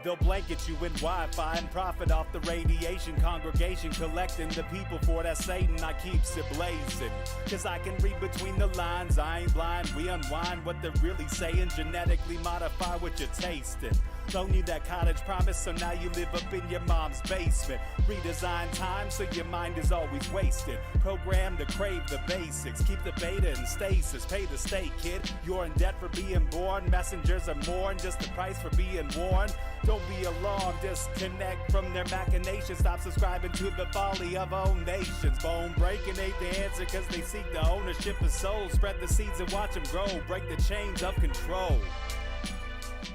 They'll blanket you in Wi-Fi and profit off the radiation. Congregation collecting the people for that Satan. I keeps it blazing, cause I can read between the lines. I ain't blind, we unwind what they're really saying. Genetically modify what you're tasting. Don't need that cottage promise, so now you live up in your mom's basement. Redesign time so your mind is always wasted. Program to crave the basics. Keep the beta in stasis. Pay the state, kid. You're in debt for being born. Messengers are more than just the price for being warned. Don't be alarmed. Disconnect from their machinations. Stop subscribing to the folly of own nations. Bone breaking ain't the answer, cause they seek the ownership of souls. Spread the seeds and watch them grow. Break the chains of control.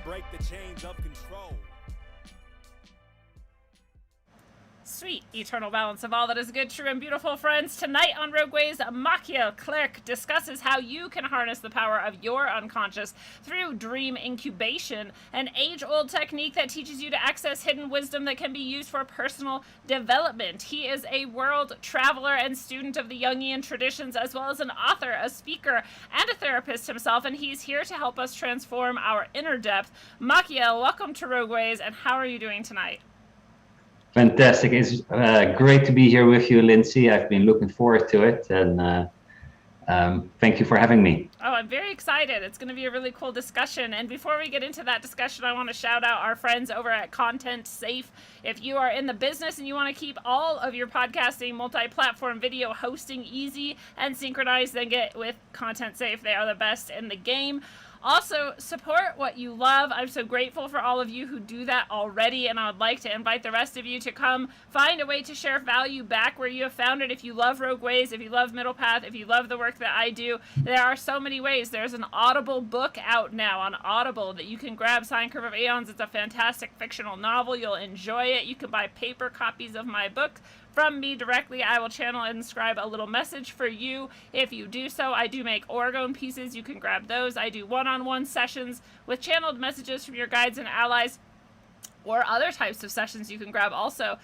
Break the chains of control. Sweet eternal balance of all that is good, true, and beautiful, friends. Tonight on Rogueways, Machiel Klerk discusses how you can harness the power of your unconscious through dream incubation, an age-old technique that teaches you to access hidden wisdom that can be used for personal development. He is a world traveler and student of the Jungian traditions, as well as an author, a speaker, and a therapist himself, and he's here to help us transform our inner depth. Machiel, welcome to Rogueways, and how are you doing tonight? Fantastic. It's great to be here with you, Lindsay. I've been looking forward to it, and thank you for having me. Oh, I'm very excited. It's going to be a really cool discussion. And before we get into that discussion, I want to shout out our friends over at Content Safe. If you are in the business and you want to keep all of your podcasting, multi-platform video hosting easy and synchronized, then get with Content Safe. They are the best in the game. Also, support what you love. I'm so grateful for all of you who do that already, and I would like to invite the rest of you to come find a way to share value back where you have found it. If you love Rogueways, if you love Middle Path, if you love the work that I do, there are so many ways. There's an Audible book out now on Audible that you can grab, Sine Curve of Aeons. It's a fantastic fictional novel. You'll enjoy it. You can buy paper copies of my book from me directly. I will channel and inscribe a little message for you if you do so. I do make orgone pieces. You can grab those. I do one-on-one sessions with channeled messages from your guides and allies, or other types of sessions you can grab also.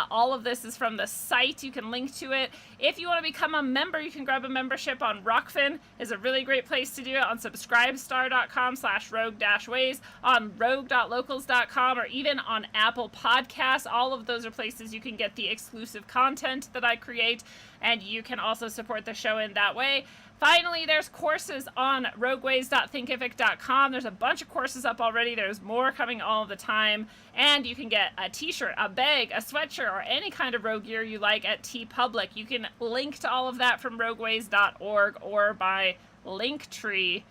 All of this is from the site. You can link to it. If you want to become a member, you can grab a membership on Rockfin. Is a really great place to do it, on subscribestar.com/rogue-ways, on rogue.locals.com, or even on Apple Podcasts. All of those are places you can get the exclusive content that I create, and you can also support the show in that way. Finally, there's courses on rogueways.thinkific.com. There's a bunch of courses up already. There's more coming all the time. And you can get a t-shirt, a bag, a sweatshirt, or any kind of rogue gear you like at TeePublic. You can link to all of that from rogueways.org or by Linktree,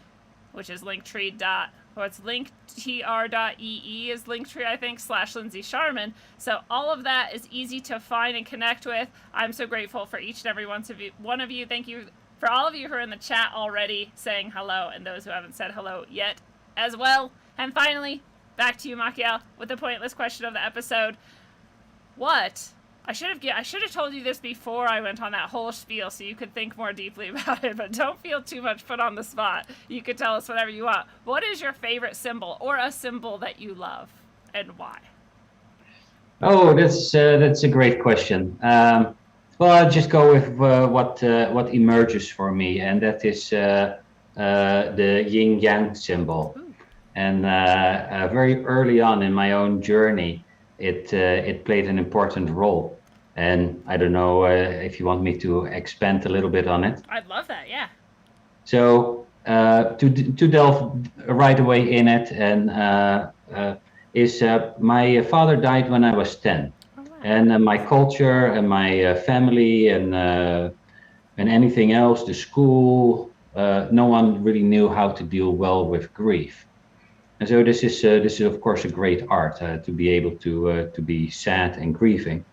which is linktr.ee is Linktree, I think, /Lindsay Sharman. So all of that is easy to find and connect with. I'm so grateful for each and every one of you. Thank you for all of you who are in the chat already saying hello, and those who haven't said hello yet as well. And finally, back to you, Machiel, with the pointless question of the episode. What? I should have told you this before I went on that whole spiel so you could think more deeply about it, but don't feel too much put on the spot. You could tell us whatever you want. What is your favorite symbol, or a symbol that you love, and why? Oh, that's a great question. Well, I'll just go with what emerges for me, and that is the yin-yang symbol. Ooh. And very early on in my own journey, it played an important role. And I don't know if you want me to expand a little bit on it. I'd love that, yeah. So to delve right away in it, and my father died when I was 10. And my culture and my family and anything else, the school, no one really knew how to deal well with grief. And so this is of course a great art, to be able to be sad and grieving.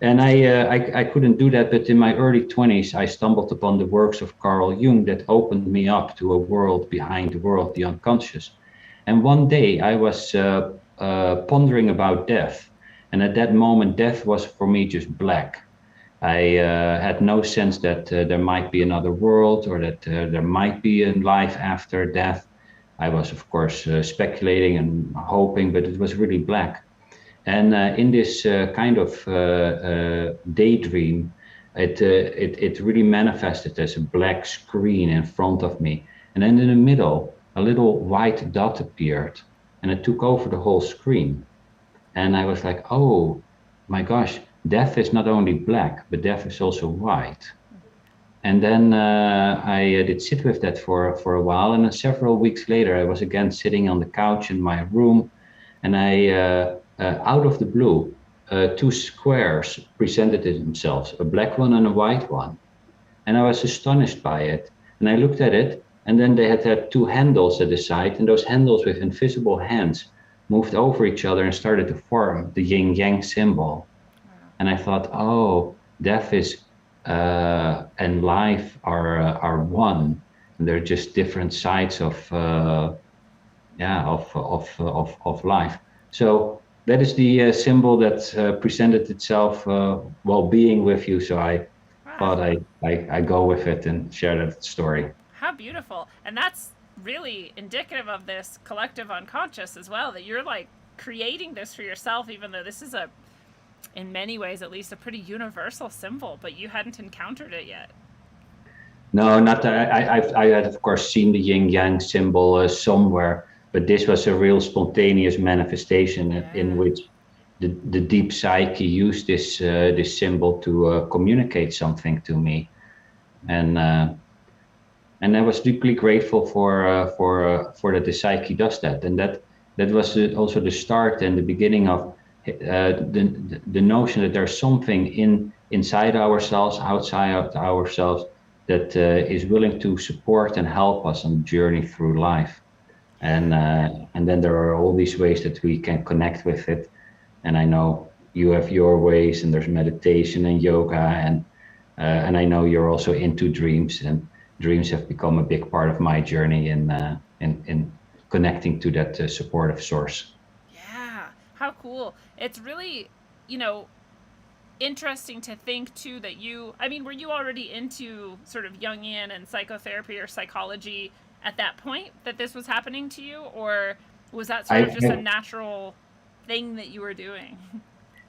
And I couldn't do that, but in my early 20s, I stumbled upon the works of Carl Jung that opened me up to a world behind the world, the unconscious. And one day I was pondering about death. And at that moment, death was for me just black. I had no sense that there might be another world, or that there might be a life after death. I was, of course, speculating and hoping, but it was really black. And in this kind of daydream, it really manifested as a black screen in front of me. And then in the middle, a little white dot appeared, and it took over the whole screen. And I was like, oh my gosh, death is not only black, but death is also white. And then I did sit with that for a while. And then several weeks later, I was again sitting on the couch in my room, and out of the blue, two squares presented themselves, a black one and a white one. And I was astonished by it. And I looked at it, and then they had two handles at the side, and those handles with invisible hands moved over each other and started to form the yin yang symbol. And I thought, oh, death is and life are one, and they're just different sides of life. So that is the symbol that presented itself while being with you. So I thought I go with it and share that story. How beautiful. And that's really indicative of this collective unconscious as well, that you're like creating this for yourself, even though this is in many ways at least, a pretty universal symbol, but you hadn't encountered it yet. No, not that. I had, of course, seen the yin yang symbol somewhere, but this was a real spontaneous manifestation in which the deep psyche used this symbol to communicate something to me, and I was deeply grateful for that the psyche does that, and that was also the start and the beginning of the notion that there's something inside ourselves, outside ourselves, that is willing to support and help us on the journey through life. And then there are all these ways that we can connect with it. And I know you have your ways, and there's meditation and yoga, and I know you're also into dreams, and dreams have become a big part of my journey in connecting to that supportive source. Yeah, how cool. It's really, interesting to think too that were you already into sort of Jungian and psychotherapy or psychology at that point that this was happening to you, or was that sort of just a natural thing that you were doing?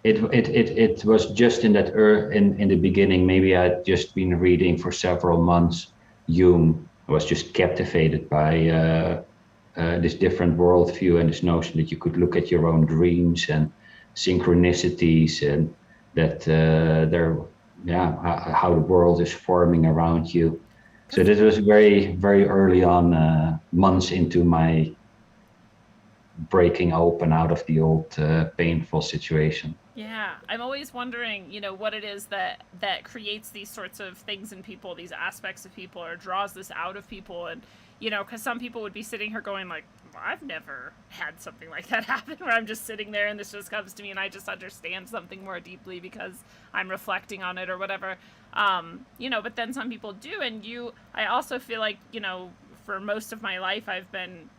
It was just in that in the beginning. Maybe I'd just been reading for several months Jung. I was just captivated by this different worldview and this notion that you could look at your own dreams and synchronicities, and that how the world is forming around you. So this was very, very early on, months into my breaking open out of the old painful situation. Yeah, I'm always wondering, what it is that creates these sorts of things in people, these aspects of people, or draws this out of people. And, because some people would be sitting here going like, I've never had something like that happen, where I'm just sitting there and this just comes to me and I just understand something more deeply because I'm reflecting on it or whatever. But then some people do. And I also feel like, for most of my life, I've been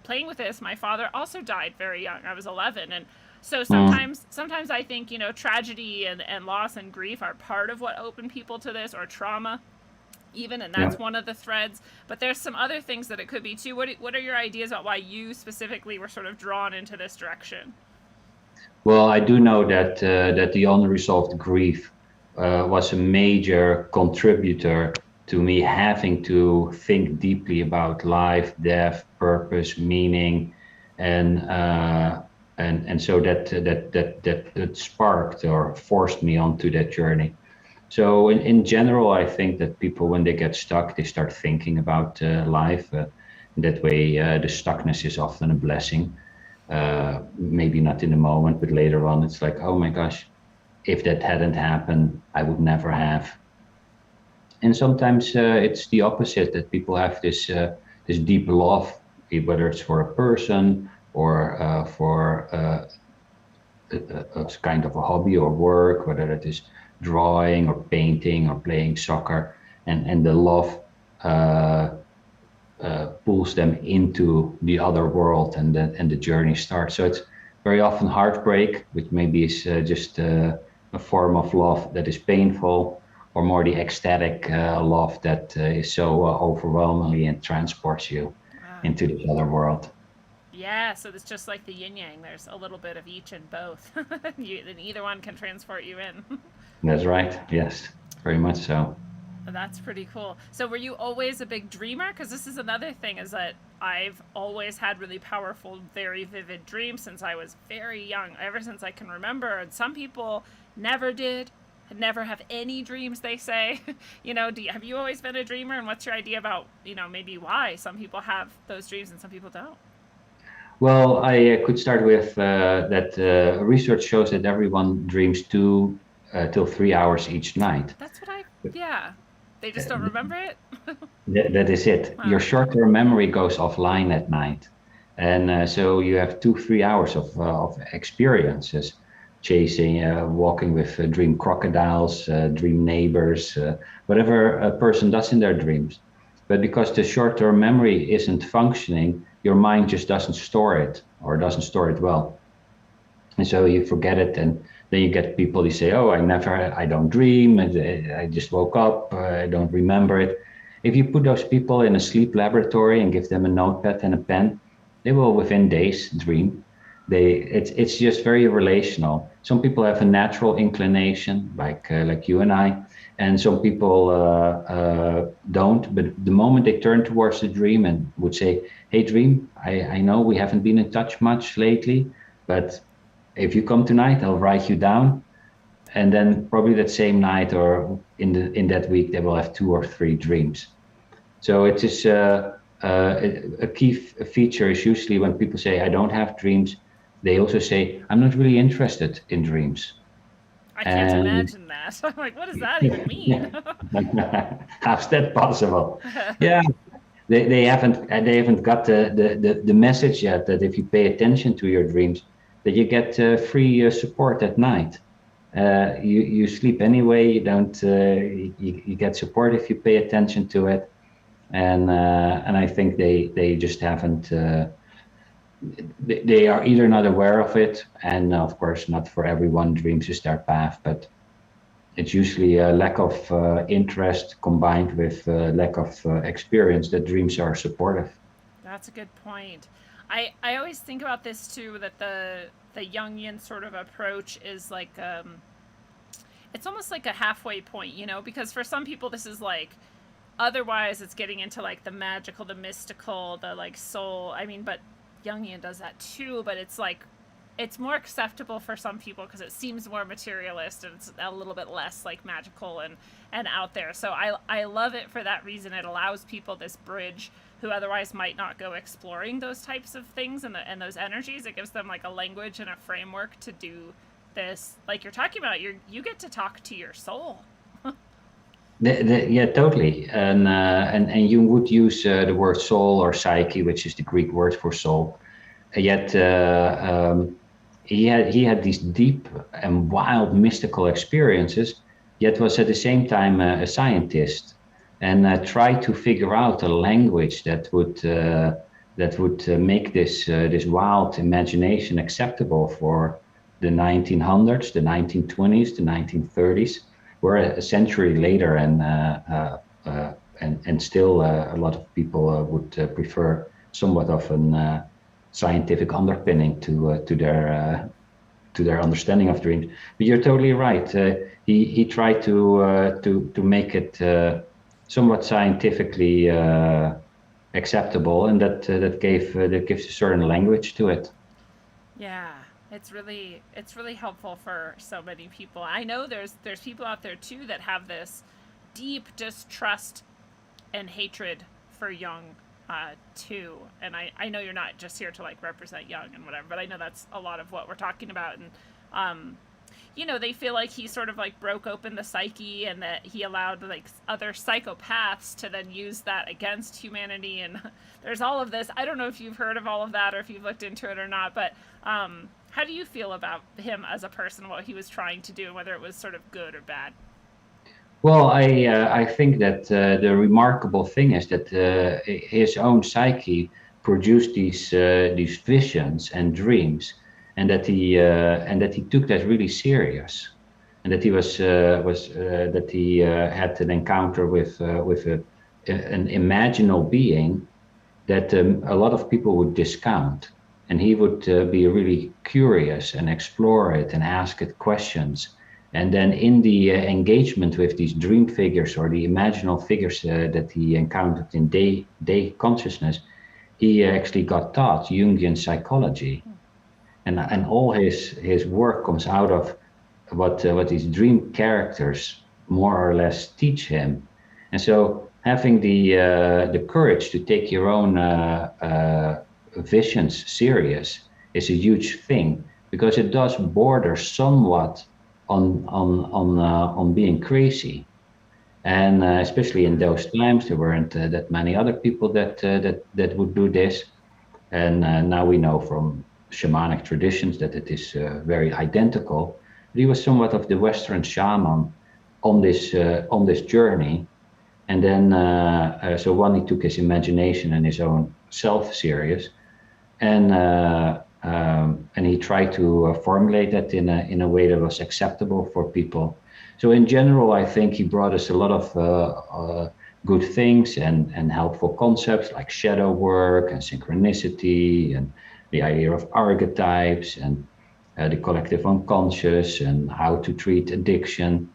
playing with this. My father also died very young. I was 11. And so sometimes I think, tragedy and loss and grief are part of what open people to this, or trauma even, and that's one of the threads. But there's some other things that it could be too. What are your ideas about why you specifically were sort of drawn into this direction? Well, I do know that the unresolved grief was a major contributor to me having to think deeply about life, death, purpose, meaning, and so that sparked or forced me onto that journey. So in general, I think that people, when they get stuck, they start thinking about life. That way, the stuckness is often a blessing. Maybe not in the moment, but later on, it's like, oh my gosh, if that hadn't happened, I would never have. And sometimes it's the opposite, that people have this deep love, whether it's for a person or for a kind of a hobby or work, whether it is drawing or painting or playing soccer, and the love pulls them into the other world, and the journey starts. So it's very often heartbreak, which maybe is just a form of love that is painful, or more the ecstatic love that is so overwhelmingly and transports you into the other world. Yeah, so it's just like the yin yang. There's a little bit of each in both. And either one can transport you in. That's right. Yes, very much so. That's pretty cool. So were you always a big dreamer? Because this is another thing, is that I've always had really powerful, very vivid dreams since I was very young, ever since I can remember. And some people never did, never have any dreams, they say. Have you always been a dreamer? And what's your idea about, maybe why some people have those dreams and some people don't? Well, I could start with that research shows that everyone dreams 2 till 3 hours each night. That's what yeah. They just don't remember it? That is it. Wow. Your short-term memory goes offline at night. And so you have 2-3 hours of experiences, chasing, walking with dream crocodiles, dream neighbors, whatever a person does in their dreams. But because the short-term memory isn't functioning, your mind just doesn't store it, or doesn't store it well. And so you forget it, and then you get people who say, oh, I don't dream, I just woke up, I don't remember it. If you put those people in a sleep laboratory and give them a notepad and a pen, they will within days dream. It's just very relational. Some people have a natural inclination, like you and I, and some people don't. But the moment they turn towards the dream and would say, hey, dream, I know we haven't been in touch much lately, but if you come tonight, I'll write you down. And then probably that same night or in that week, they will have 2 or 3 dreams. So it is a key feature is usually when people say, I don't have dreams, they also say, I'm not really interested in dreams. I can't imagine that. I'm like, what does that even mean? How's that possible? Yeah, they haven't got the message yet that if you pay attention to your dreams, that you get free support at night. You sleep anyway. You don't. You get support if you pay attention to it, and I think they just haven't. They are either not aware of it, and of course, not for everyone dreams is their path, but it's usually a lack of interest combined with lack of experience that dreams are supportive. That's a good point. I always think about this too, that the Jungian sort of approach is like it's almost like a halfway point, because for some people this is like, otherwise it's getting into like the magical, the mystical, the like soul. I mean, but Jungian does that too, but it's like it's more acceptable for some people because it seems more materialist and it's a little bit less like magical and out there. So I love it for that reason. It allows people this bridge who otherwise might not go exploring those types of things and those energies. It gives them like a language and a framework to do this, like you're talking about. You get to talk to your soul. Yeah, totally. And you would use the word soul or psyche, which is the Greek word for soul. Yet he had these deep and wild mystical experiences, yet was at the same time a scientist, and tried to figure out a language that would make this wild imagination acceptable for the 1900s, the 1920s, the 1930s. We're a century later, and still a lot of people would prefer somewhat of an scientific underpinning to their understanding of dreams. But you're totally right. He tried to make it somewhat scientifically acceptable, and that gives a certain language to it. Yeah. It's really helpful for so many people. I know there's people out there too that have this deep distrust and hatred for Jung too. And I know you're not just here to like represent Jung and whatever, but I know that's a lot of what we're talking about. And they feel like he sort of like broke open the psyche, and that he allowed like other psychopaths to then use that against humanity. And there's all of this. I don't know if you've heard of all of that or if you've looked into it or not, but how do you feel about him as a person, what he was trying to do, and whether it was sort of good or bad? Well, I think that the remarkable thing is that his own psyche produced these visions and dreams, and that he took that really serious, and that he had an encounter with an imaginal being that a lot of people would discount. And he would be really curious and explore it and ask it questions. And then in the engagement with these dream figures or the imaginal figures that he encountered in day consciousness, he actually got taught Jungian psychology. And all his work comes out of what these dream characters more or less teach him. And so having the courage to take your own visions serious is a huge thing, because it does border somewhat on being crazy. And especially in those times, there weren't that many other people that would do this. And now we know from shamanic traditions that it is very identical. But he was somewhat of the Western shaman on this journey. And then, so one, he took his imagination and his own self serious, and he tried to formulate that in a way that was acceptable for people. So in general, I think he brought us a lot of good things and helpful concepts like shadow work and synchronicity and the idea of archetypes and the collective unconscious and how to treat addiction.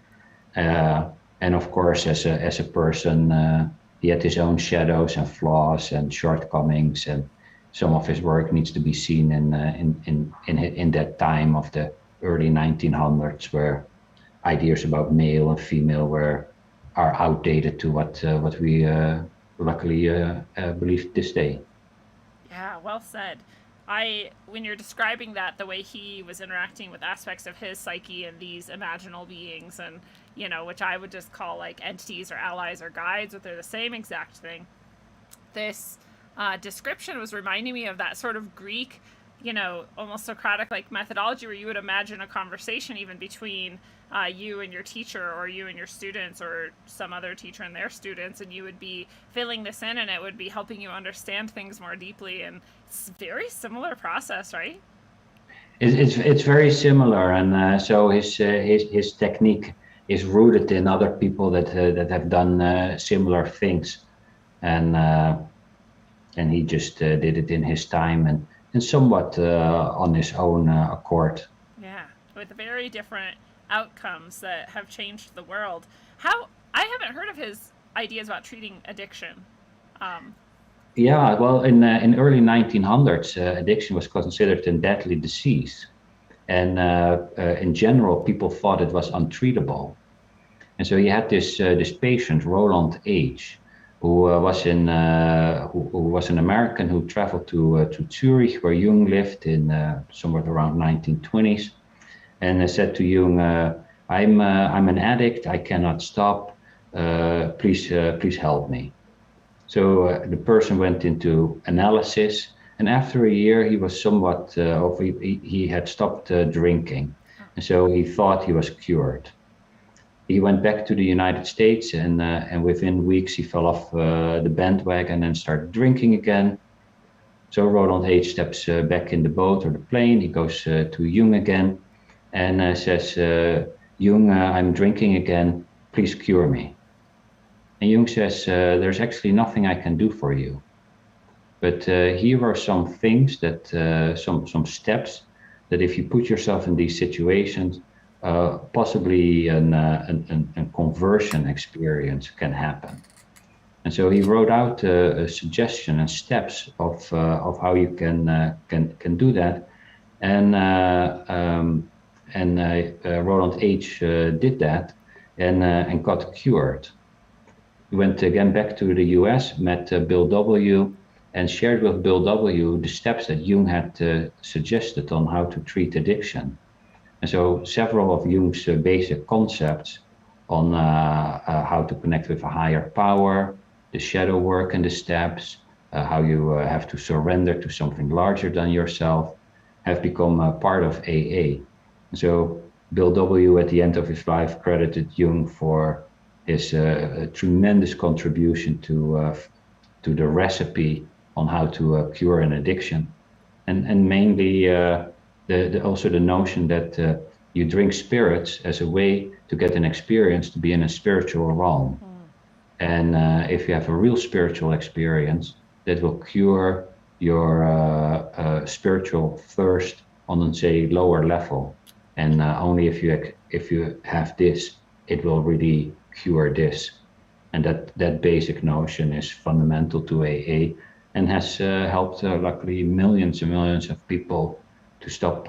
And of course, as a person, he had his own shadows and flaws and shortcomings, and some of his work needs to be seen in that time of the early 1900s, where ideas about male and female are outdated to what we luckily believe this day. Yeah, well said. When you're describing that, the way he was interacting with aspects of his psyche and these imaginal beings, and which I would just call like entities or allies or guides, but they're the same exact thing. This description was reminding me of that sort of Greek, almost Socratic like methodology, where you would imagine a conversation even between you and your teacher, or you and your students, or some other teacher and their students, and you would be filling this in, and it would be helping you understand things more deeply. And it's a very similar process, right? It's very similar, and so his technique is rooted in other people that have done similar things, and he just did it in his time and somewhat on his own accord. Yeah, with very different outcomes that have changed the world. I haven't heard of his ideas about treating addiction. Yeah, well, in early 1900s, addiction was considered a deadly disease, and in general, people thought it was untreatable. And so he had this patient, Roland H., who was an American who traveled to Zurich, where Jung lived in somewhere around 1920s, and said to Jung, "I'm an addict. I cannot stop. Please help me." So the person went into analysis, and after a year, he was somewhat he had stopped drinking, and so he thought he was cured. He went back to the United States, and within weeks he fell off the bandwagon and started drinking again. So Roland H. steps back in the boat or the plane. He goes to Jung again and says, "Jung, I'm drinking again. Please cure me." And Jung says, "There's actually nothing I can do for you. But here are some things that, some steps that if you put yourself in these situations, possibly a conversion experience can happen." And so he wrote out a suggestion and steps of how you can do that, and Roland H. did that and got cured. He went again back to the U.S., met Bill W., and shared with Bill W. the steps that Jung had suggested on how to treat addiction. And so several of Jung's basic concepts on how to connect with a higher power, the shadow work and the steps, how you have to surrender to something larger than yourself, have become part of AA. So Bill W. at the end of his life credited Jung for his tremendous contribution to the recipe on how to cure an addiction, and mainly also the notion that you drink spirits as a way to get an experience to be in a spiritual realm. And if you have a real spiritual experience, that will cure your spiritual thirst on, say, lower level. and only if you have this, it will really cure this. And that basic notion is fundamental to AA, and has helped luckily millions and millions of people to stop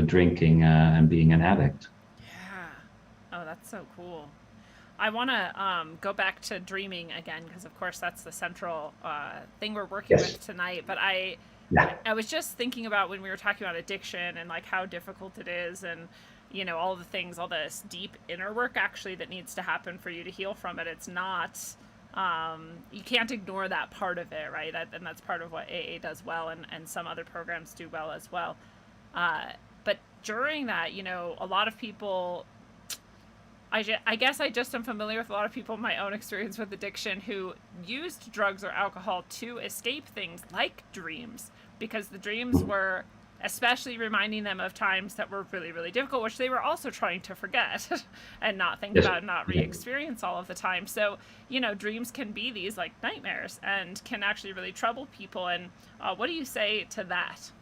drinking and being an addict. Yeah. Oh, that's so cool. I want to go back to dreaming again because, of course, that's the central thing we're working Yes. with tonight. But Yeah. I was just thinking about when we were talking about addiction and like how difficult it is, and all the things, all this deep inner work actually that needs to happen for you to heal from it. It's not. You can't ignore that part of it, right? And that's part of what AA does well, and some other programs do well as well. But during that, a lot of people, I guess I just am familiar with a lot of people in my own experience with addiction who used drugs or alcohol to escape things like dreams, because the dreams were especially reminding them of times that were really, really difficult, which they were also trying to forget and not think Yes. about, not re-experience all of the time. So, dreams can be these like nightmares and can actually really trouble people. And what do you say to that?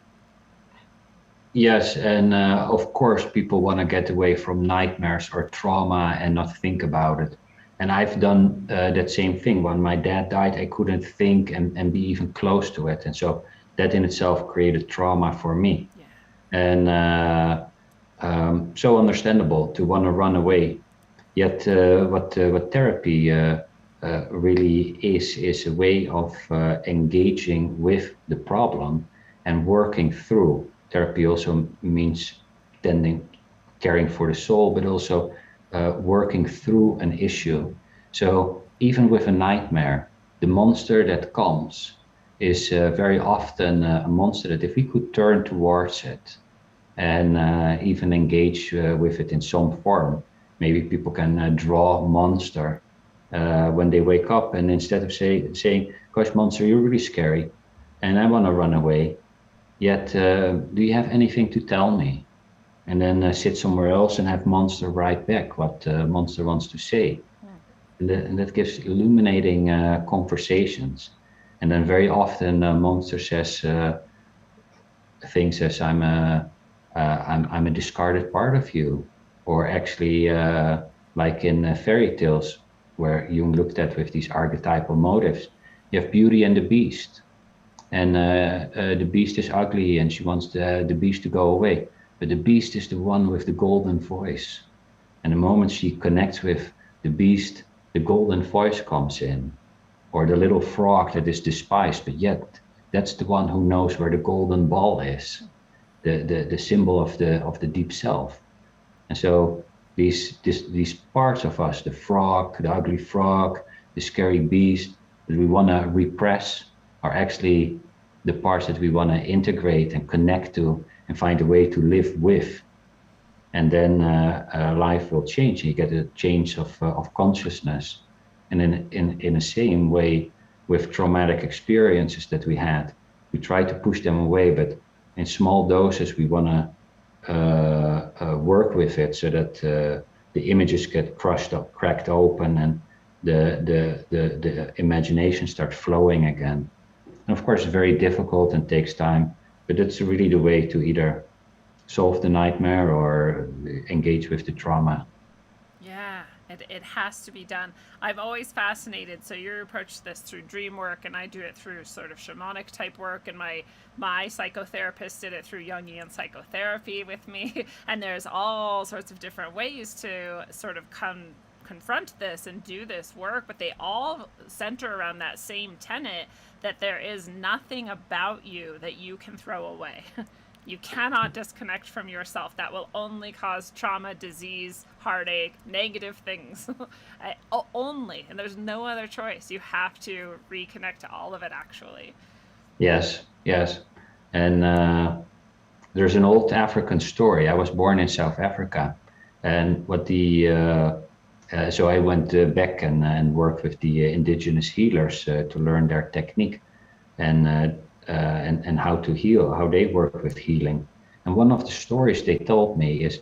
Yes, and of course, people want to get away from nightmares or trauma and not think about it. And I've done that same thing. When my dad died, I couldn't think and be even close to it. And so that in itself created trauma for me. Yeah. And so understandable to want to run away. Yet what therapy really is a way of engaging with the problem and working through. Therapy also means caring for the soul, but also working through an issue. So even with a nightmare, the monster that comes is very often a monster that if we could turn towards it and even engage with it in some form, maybe people can draw monster when they wake up, and instead of saying, gosh, monster, you're really scary and I want to run away, yet do you have anything to tell me? And then sit somewhere else and have monster write back what monster wants to say. And that gives illuminating conversations. And then very often monster says things as I'm a discarded part of you, or actually like in fairy tales where Jung looked at with these archetypal motives, you have Beauty and the Beast. And the beast is ugly and she wants the beast to go away. But the beast is the one with the golden voice. And the moment she connects with the beast, the golden voice comes in. Or the little frog that is despised, but yet that's the one who knows where the golden ball is, the symbol of the deep self. And so these parts of us, the frog, the ugly frog, the scary beast that we want to repress, are actually the parts that we want to integrate and connect to and find a way to live with. And then life will change. You get a change of consciousness. And in the same way with traumatic experiences that we had, we try to push them away, but in small doses we want to work with it so that the images get cracked open, and the imagination starts flowing again. And of course, it's very difficult and takes time, but it's really the way to either solve the nightmare or engage with the trauma. Yeah, it has to be done. I'm always fascinated. So you approach this through dream work, and I do it through sort of shamanic type work, and my psychotherapist did it through Jungian psychotherapy with me. And there's all sorts of different ways to sort of confront this and do this work, but they all center around that same tenet that there is nothing about you that you can throw away. You cannot disconnect from yourself. That will only cause trauma, disease, heartache, negative things. Only. And there's no other choice. You have to reconnect to all of it, actually. Yes. And there's an old African story. I was born in South Africa, and so I went back and worked with the indigenous healers to learn their technique and how to heal, how they work with healing. And one of the stories they told me is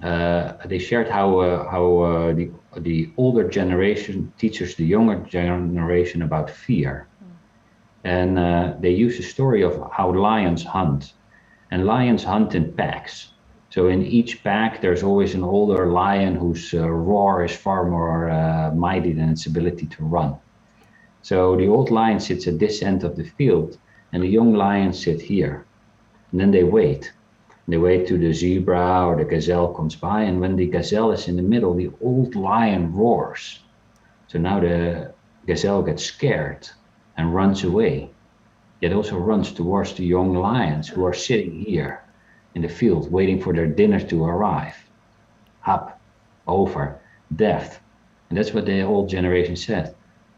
they shared how the older generation teaches the younger generation about fear. And they use the story of how lions hunt. And lions hunt in packs. So in each pack, there's always an older lion whose roar is far more mighty than its ability to run. So the old lion sits at this end of the field, and the young lions sit here. And then they wait. They wait till the zebra or the gazelle comes by, and when the gazelle is in the middle, the old lion roars. So now the gazelle gets scared and runs away. It also runs towards the young lions who are sitting here in the field waiting for their dinner to arrive. Up, over, death. And that's what the old generation said.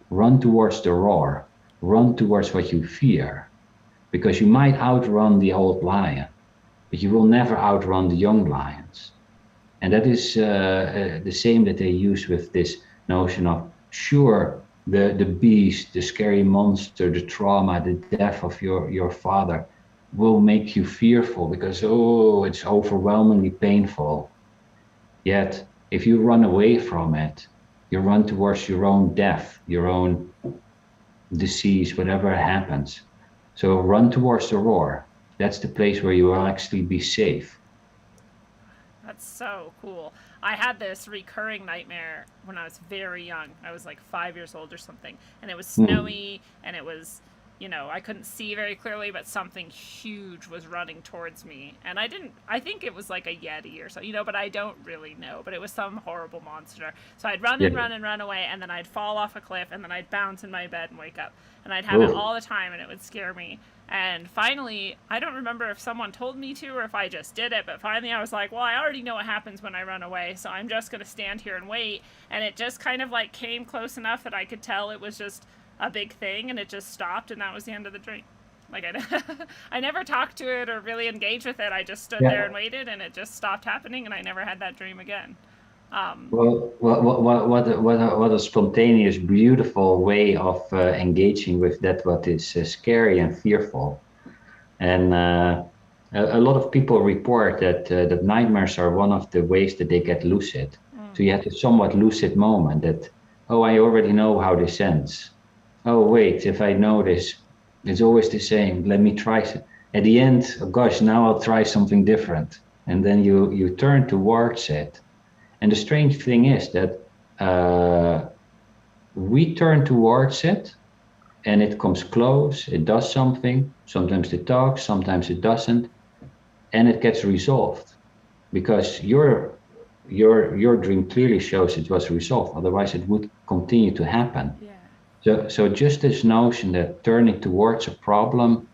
Run towards the roar. Run towards what you fear. Because you might outrun the old lion, but you will never outrun the young lions. And that is the same that they use with this notion of, sure, the beast, the scary monster, the trauma, the death of your father will make you fearful because, oh, it's overwhelmingly painful. Yet, if you run away from it, you run towards your own death, your own disease, whatever happens. So run towards the roar. That's the place where you will actually be safe. That's so cool. I had this recurring nightmare when I was very young. I was like 5 years old or something. And it was snowy and it was, I couldn't see very clearly, but something huge was running towards me. And I think it was like a Yeti or so, but I don't really know. But it was some horrible monster. So I'd run and run and run away, and then I'd fall off a cliff, and then I'd bounce in my bed and wake up. And I'd have it all the time, and it would scare me. And finally, I don't remember if someone told me to or if I just did it, but finally I was like, well, I already know what happens when I run away, so I'm just going to stand here and wait. And it just kind of like came close enough that I could tell it was just a big thing, and it just stopped, and that was the end of the dream. Like I never talked to it or really engaged with it. I just stood there and waited, and it just stopped happening, and I never had that dream again. Well, what a spontaneous, beautiful way of engaging with that what is scary and fearful. And a lot of people report that nightmares are one of the ways that they get lucid. So you have a somewhat lucid moment that, oh, I already know how this ends. Oh, wait, if I know this, it's always the same. Let me try it. At the end, oh gosh, now I'll try something different. And then you turn towards it. And the strange thing is that we turn towards it, and it comes close, it does something. Sometimes it talks, sometimes it doesn't, and it gets resolved. Because your dream clearly shows it was resolved, otherwise it would continue to happen. Yeah. So just this notion that turning towards a problem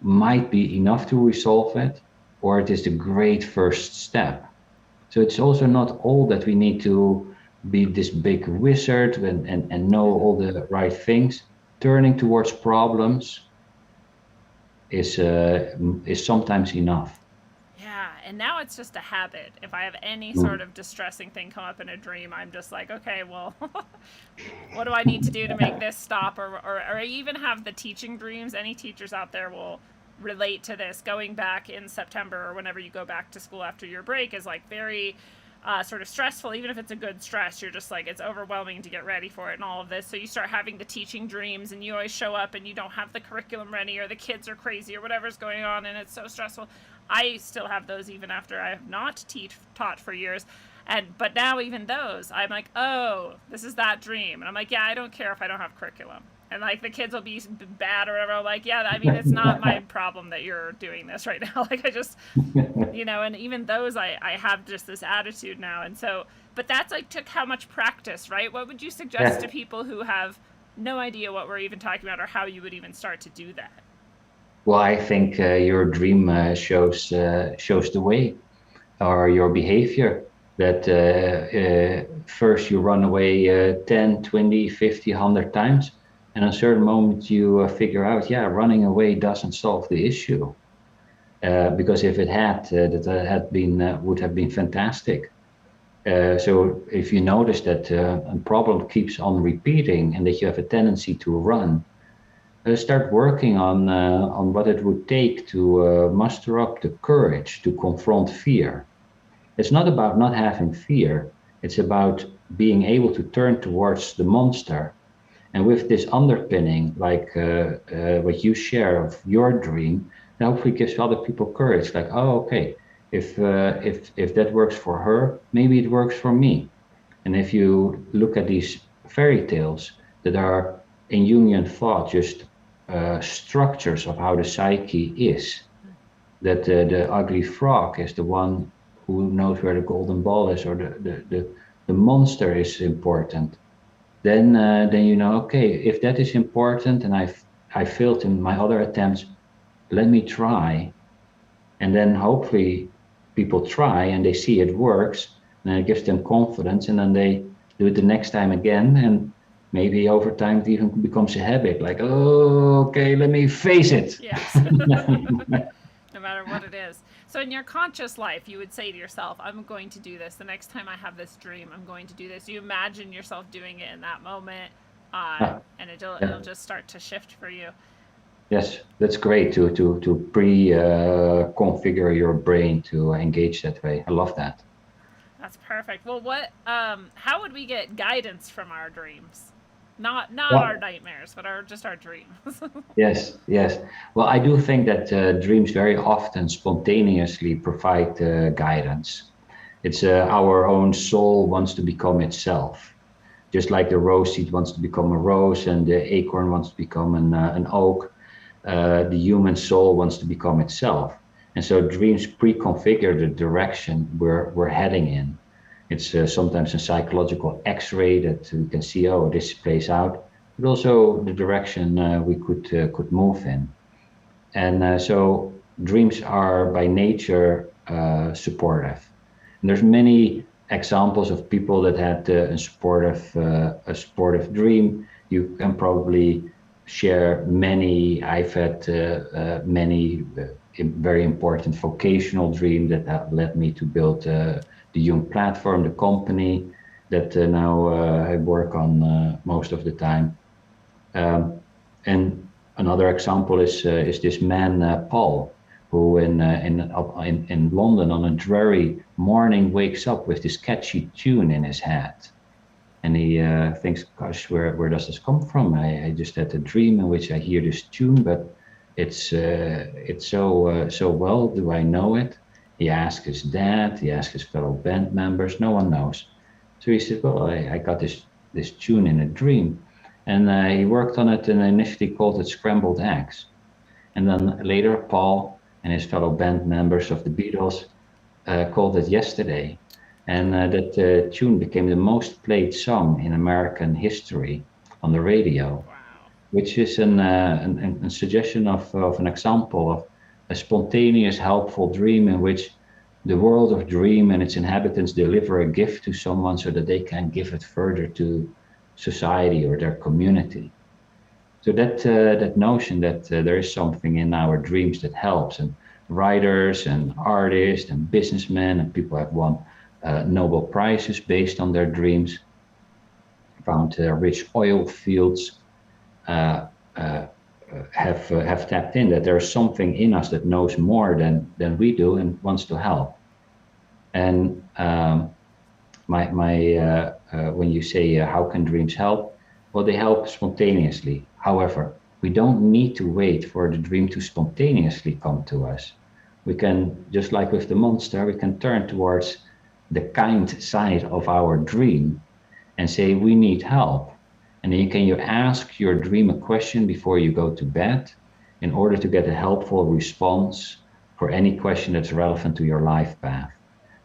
might be enough to resolve it, or it is the great first step. So it's also not all that we need to be this big wizard and know all the right things. Turning towards problems is sometimes enough. Yeah, and now it's just a habit. If I have any sort of distressing thing come up in a dream, I'm just like, okay, well, what do I need to do to make this stop? Or I even have the teaching dreams. Any teachers out there will relate to this. Going back in September or whenever you go back to school after your break is like very sort of stressful. Even if it's a good stress, you're just like, it's overwhelming to get ready for it and all of this. So you start having the teaching dreams, and you always show up and you don't have the curriculum ready, or the kids are crazy, or whatever's going on, and it's so stressful. I still have those even after I have not taught for years. But now even those, I'm like, oh, this is that dream. And I'm like, yeah, I don't care if I don't have curriculum. And like the kids will be bad or whatever. I'm like, yeah, I mean, it's not my problem that you're doing this right now. Like I just, and even those, I have just this attitude now. And so, but that's like took how much practice, right? What would you suggest to people who have no idea what we're even talking about, or how you would even start to do that? Well, I think your dream shows the way, or your behavior. That first you run away 10, 20, 50, 100 times. And at a certain moment you figure out, running away doesn't solve the issue. Because if it had, would have been fantastic. So if you notice that a problem keeps on repeating and that you have a tendency to run, start working on what it would take to muster up the courage to confront fear. It's not about not having fear. It's about being able to turn towards the monster. And with this underpinning, like what you share of your dream, that hopefully gives other people courage. Like, oh, okay, If that works for her, maybe it works for me. And if you look at these fairy tales that are in Jungian thought just structures of how the psyche is, that the ugly frog is the one who knows where the golden ball is, or the monster is important, then you know, okay, if that is important and I failed in my other attempts, let me try. And then hopefully people try and they see it works, and it gives them confidence, and then they do it the next time again, and maybe over time it even becomes a habit, like, oh, okay, let me face it. Yes. No matter what it is. So in your conscious life, you would say to yourself, I'm going to do this. The next time I have this dream, I'm going to do this. You imagine yourself doing it in that moment, and it'll just start to shift for you. Yes, that's great to configure your brain to engage that way. I love that. That's perfect. Well, how would we get guidance from our dreams? Not Well, our nightmares, but just our dreams. yes, yes. Well, I do think that dreams very often spontaneously provide guidance. It's our own soul wants to become itself, just like the rose seed wants to become a rose and the acorn wants to become an oak. The human soul wants to become itself. And so dreams pre-configure the direction we're heading in. It's sometimes a psychological X-ray that we can see, oh, this plays out, but also the direction we could move in. And so dreams are by nature supportive. And there's many examples of people that had a supportive dream. You can probably share many. I've had many very important vocational dreams that have led me to build the Jung platform, the company that now I work on most of the time. And another example is this man Paul, who in London on a dreary morning wakes up with this catchy tune in his head. And he thinks, gosh, where does this come from? I just had a dream in which I hear this tune, but it's so well. Do I know it? He asked his dad. He asked his fellow band members. No one knows. So he said, well, I got this tune in a dream, and he worked on it and initially called it Scrambled Eggs, and then later Paul and his fellow band members of the Beatles called it Yesterday. And that tune became the most played song in American history on the radio, Wow. which is a suggestion of an example of a spontaneous, helpful dream in which the world of dream and its inhabitants deliver a gift to someone so that they can give it further to society or their community. So that notion that there is something in our dreams that helps, and writers and artists and businessmen and people have won Nobel Prizes based on their dreams, found rich oil fields, have tapped in that there's something in us that knows more than we do and wants to help. And when you say how can dreams help, well, they help spontaneously. However, we don't need to wait for the dream to spontaneously come to us. We can, just like with the monster, we can turn towards the kind side of our dream and say, we need help. And then you ask your dream a question before you go to bed in order to get a helpful response for any question that's relevant to your life path.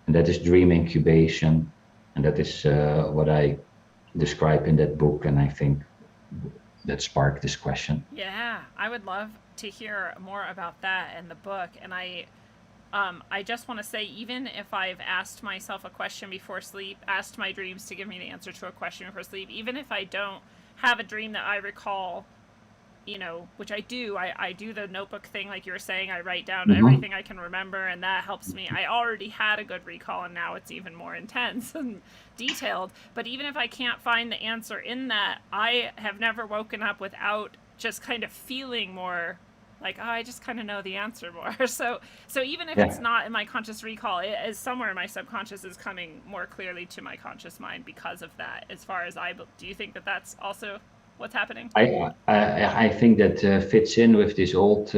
And that is dream incubation. And that is what I describe in that book. And I think that sparked this question. Yeah, I would love to hear more about that in the book. And I just want to say, even if I've asked myself a question before sleep, asked my dreams to give me the answer to a question before sleep, even if I don't have a dream that I recall, which I do, I do the notebook thing, like you were saying, I write down everything I can remember, and that helps me. I already had a good recall, and now it's even more intense and detailed. But even if I can't find the answer in that, I have never woken up without just kind of feeling more like, oh, I just kind of know the answer more. So even if it's not in my conscious recall, it is somewhere in my subconscious is coming more clearly to my conscious mind because of that. As far as do you think that that's also What's happening? I think that fits in with this old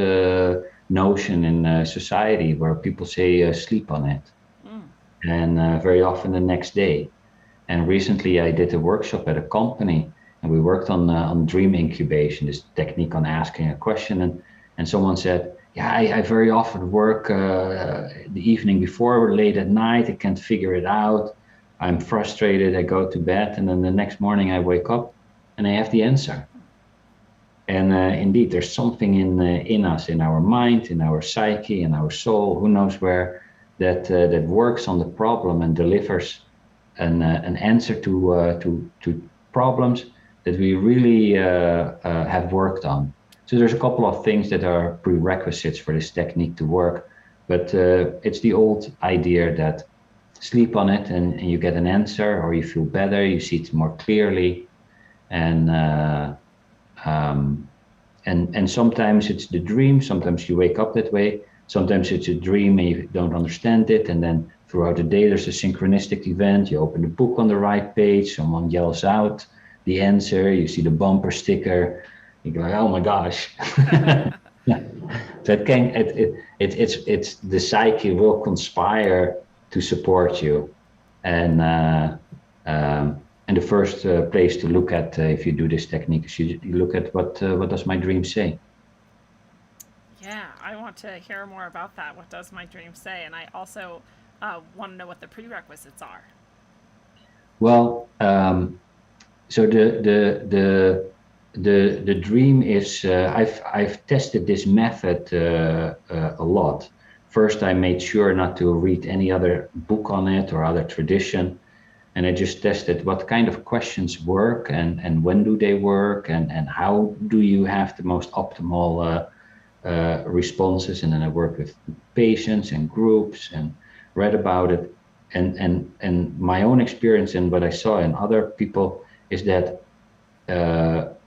notion in society where people say sleep on it, and very often the next day. And recently I did a workshop at a company, and we worked on dream incubation, this technique on asking a question, and someone said, yeah, I very often work the evening before or late at night. I can't figure it out. I'm frustrated. I go to bed, and then the next morning I wake up and I have the answer. And indeed, there's something in us, in our mind, in our psyche, in our soul, who knows where, that works on the problem and delivers an answer to problems that we really have worked on. So there's a couple of things that are prerequisites for this technique to work, but it's the old idea that sleep on it and you get an answer, or you feel better, you see it more clearly, and sometimes it's the dream, sometimes you wake up that way, sometimes it's a dream and you don't understand it, and then throughout the day there's a synchronistic event. You open the book on the right page, someone yells out the answer, you see the bumper sticker, you go like, oh my gosh. So it's the psyche will conspire to support you, and the first place to look at if you do this technique is you look at what does my dream say. Yeah, I want to hear more about that. What does my dream say? And I also want to know what the prerequisites are. Well, so the dream is I've tested this method a lot. First, I made sure not to read any other book on it or other tradition, and I just tested what kind of questions work and when do they work and how do you have the most optimal responses. And then I worked with patients and groups and read about it, and my own experience and what I saw in other people is that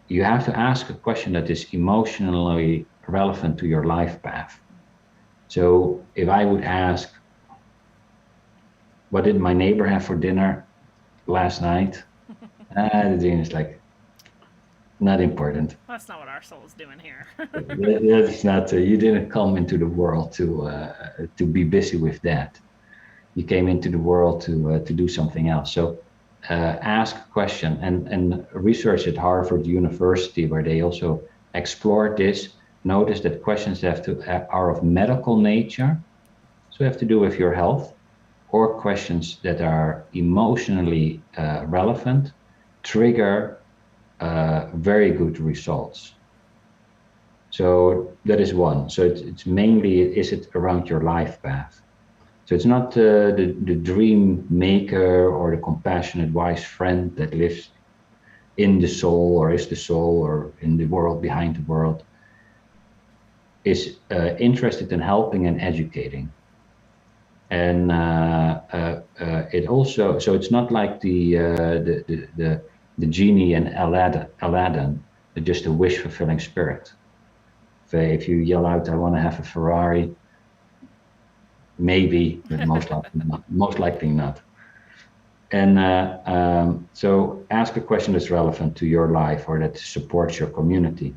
you have to ask a question that is emotionally relevant to your life path. So if I would ask, what did my neighbor have for dinner last night? The dream is like, not important. That's not what our soul is doing here. That's not, you didn't come into the world to be busy with that. You came into the world to do something else. So ask a question, and research at Harvard University, where they also explored this, notice that questions are of medical nature, so have to do with your health, or questions that are emotionally relevant, trigger very good results. So that is one. So it's mainly, is it around your life path? So it's not the dream maker or the compassionate wise friend that lives in the soul or is the soul or in the world behind the world, is interested in helping and educating. And it also, so it's not like the genie in Aladdin, just a wish fulfilling spirit. If you yell out, I want to have a Ferrari, maybe, but most likely not. And so ask a question that's relevant to your life or that supports your community.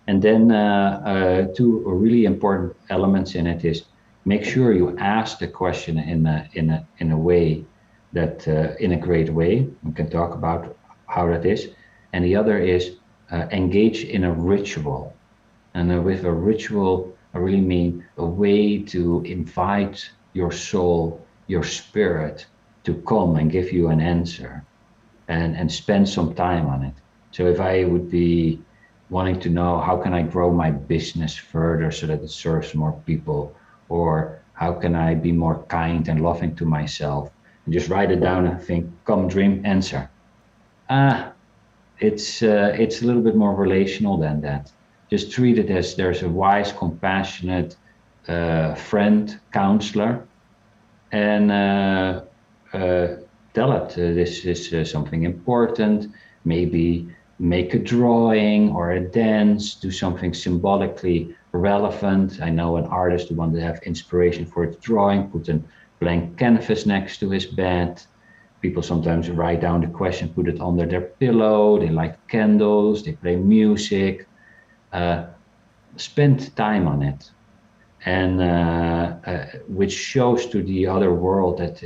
And then two really important elements in it is make sure you ask the question in a way that in a great way. We can talk about how that is. And the other is engage in a ritual. And with a ritual, I really mean a way to invite your soul, your spirit, to come and give you an answer and spend some time on it. So if I would be wanting to know how can I grow my business further so that it serves more people, or how can I be more kind and loving to myself, and just write it down and think, come dream, answer. It's a little bit more relational than that. Just treat it as there's a wise, compassionate friend, counselor, and tell it this is something important. Maybe make a drawing or a dance, do something symbolically relevant. I know an artist who wanted to have inspiration for his drawing, put a blank canvas next to his bed, people sometimes write down the question, put it under their pillow. They light candles. They play music. Spend time on it, and which shows to the other world that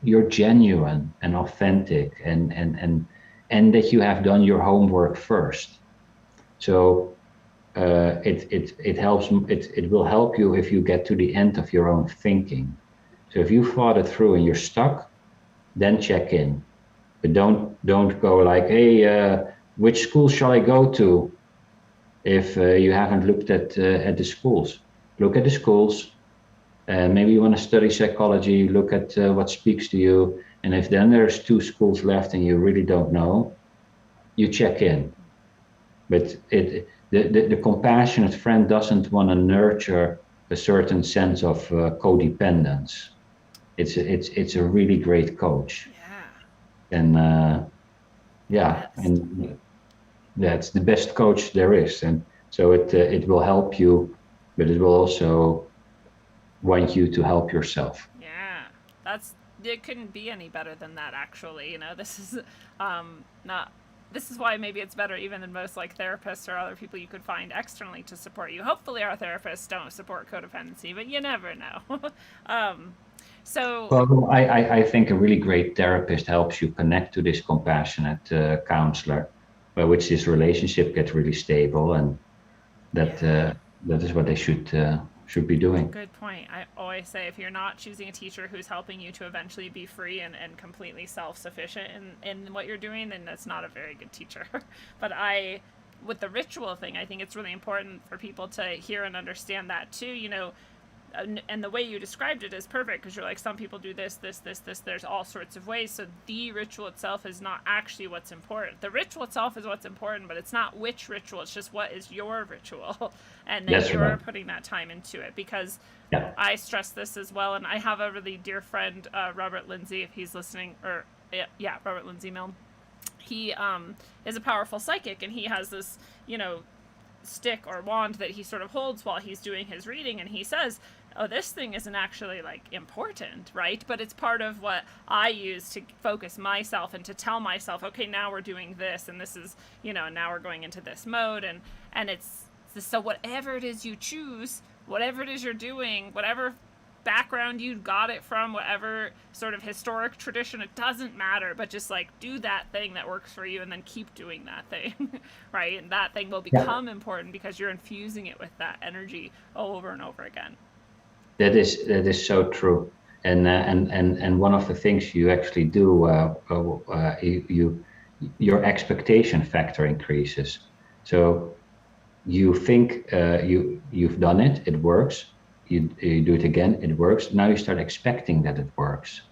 you're genuine and authentic, and that you have done your homework first. So it helps. It will help you if you get to the end of your own thinking. So if you thought it through and you're stuck, then check in. But don't go like, hey, which school shall I go to? If you haven't looked at the schools, look at the schools. Maybe you want to study psychology. Look at what speaks to you. And if then there's 2 schools left and you really don't know, you check in. But the compassionate friend doesn't want to nurture a certain sense of codependence. It's a really great coach. Yeah. And and that's the best coach there is. And so it will help you, but it will also want you to help yourself. Yeah, it couldn't be any better than that, actually. You know, this is this is why maybe it's better even than most like therapists or other people you could find externally to support you. Hopefully our therapists don't support codependency, but you never know. Well, I think a really great therapist helps you connect to this compassionate counselor, by which this relationship gets really stable, and that is what they should be doing. Good point. I always say, if you're not choosing a teacher who's helping you to eventually be free and completely self-sufficient in what you're doing, then that's not a very good teacher. But with the ritual thing, I think it's really important for people to hear and understand that too, you know. And the way you described it is perfect, because you're like, some people do this, there's all sorts of ways. So the ritual itself is not actually what's important. The ritual itself is what's important, but it's not which ritual, it's just what is your ritual. And then you're putting that time into it, because I stress this as well. And I have a really dear friend, Robert Lindsay, if he's listening, or Robert Lindsay Milne. He is a powerful psychic, and he has this, you know, stick or wand that he sort of holds while he's doing his reading, and he says, oh, this thing isn't actually like important, right? But it's part of what I use to focus myself and to tell myself, okay, now we're doing this, and this is, you know, now we're going into this mode, and it's so whatever it is you choose, whatever it is you're doing, whatever background you got it from, whatever sort of historic tradition, it doesn't matter, but just like do that thing that works for you, and then keep doing that thing. Right? And that thing will become important because you're infusing it with that energy over and over again. That is so true. And one of the things you actually do, your expectation factor increases. So you think you've done it, it works. You do it again, it works. Now you start expecting that it works.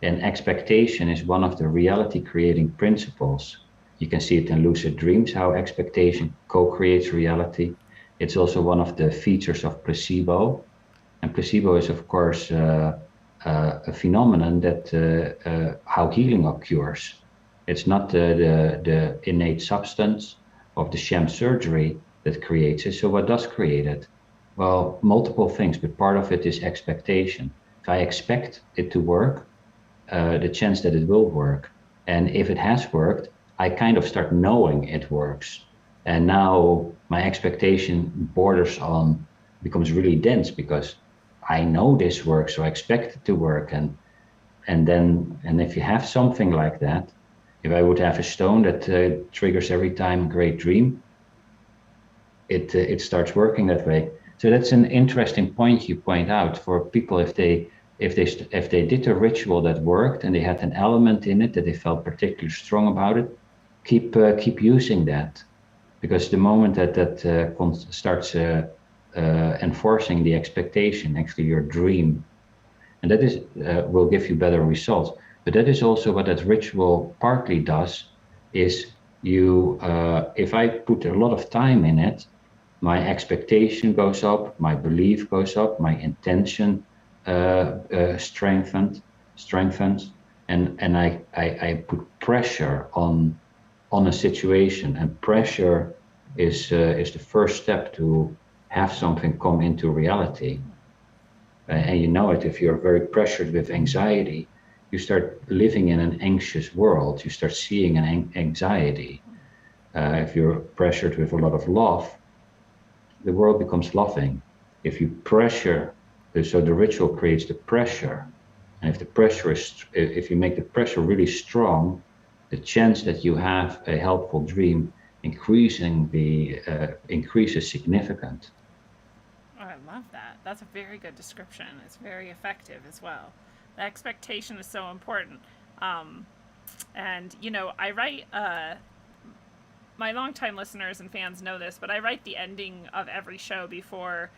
And expectation is one of the reality creating principles. You can see it in lucid dreams, how expectation co-creates reality. It's also one of the features of placebo. And placebo is, of course, a phenomenon that how healing occurs. It's not the innate substance of the sham surgery that creates it. So what does create it? Well, multiple things, but part of it is expectation. If I expect it to work, the chance that it will work. And if it has worked, I kind of start knowing it works. And now my expectation becomes really dense, because I know this works, so I expect it to work. And if you have something like that, if I would have a stone that triggers every time a great dream, it starts working that way. So that's an interesting point you point out for people. If they did a ritual that worked and they had an element in it that they felt particularly strong about it, keep using that, because the moment that starts enforcing the expectation, actually your dream, and that is will give you better results. But that is also what that ritual partly does. Is if I put a lot of time in it, my expectation goes up, my belief goes up, my intention strengthens, and I put pressure on a situation, and pressure is the first step to have something come into reality. And you know it, if you're very pressured with anxiety, you start living in an anxious world. You start seeing an anxiety. If you're pressured with a lot of love, the world becomes loving. If you pressure, so the ritual creates the pressure. And if you make the pressure really strong, the chance that you have a helpful dream increases significant. Oh, I love that. That's a very good description. It's very effective as well. The expectation is so important. And, I write, my longtime listeners and fans know this, but I write the ending of every show before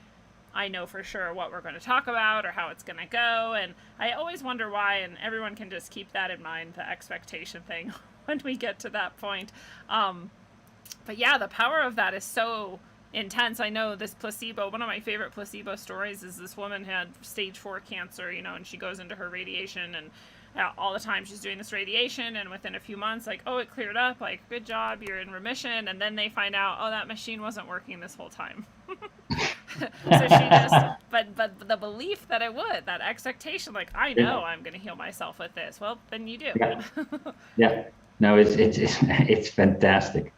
I know for sure what we're going to talk about or how it's going to go. And I always wonder why, and everyone can just keep that in mind, the expectation thing, when we get to that point. But yeah, the power of that is so intense. I know this placebo, one of my favorite placebo stories is this woman had stage 4 cancer, and she goes into her radiation, and all the time she's doing this radiation, and within a few months, like, oh, it cleared up, like, good job, you're in remission. And then they find out, oh, that machine wasn't working this whole time. So she just, but the belief that it would, that expectation, like, I know I'm going to heal myself with this. Well, then you do. Yeah. No, it's fantastic.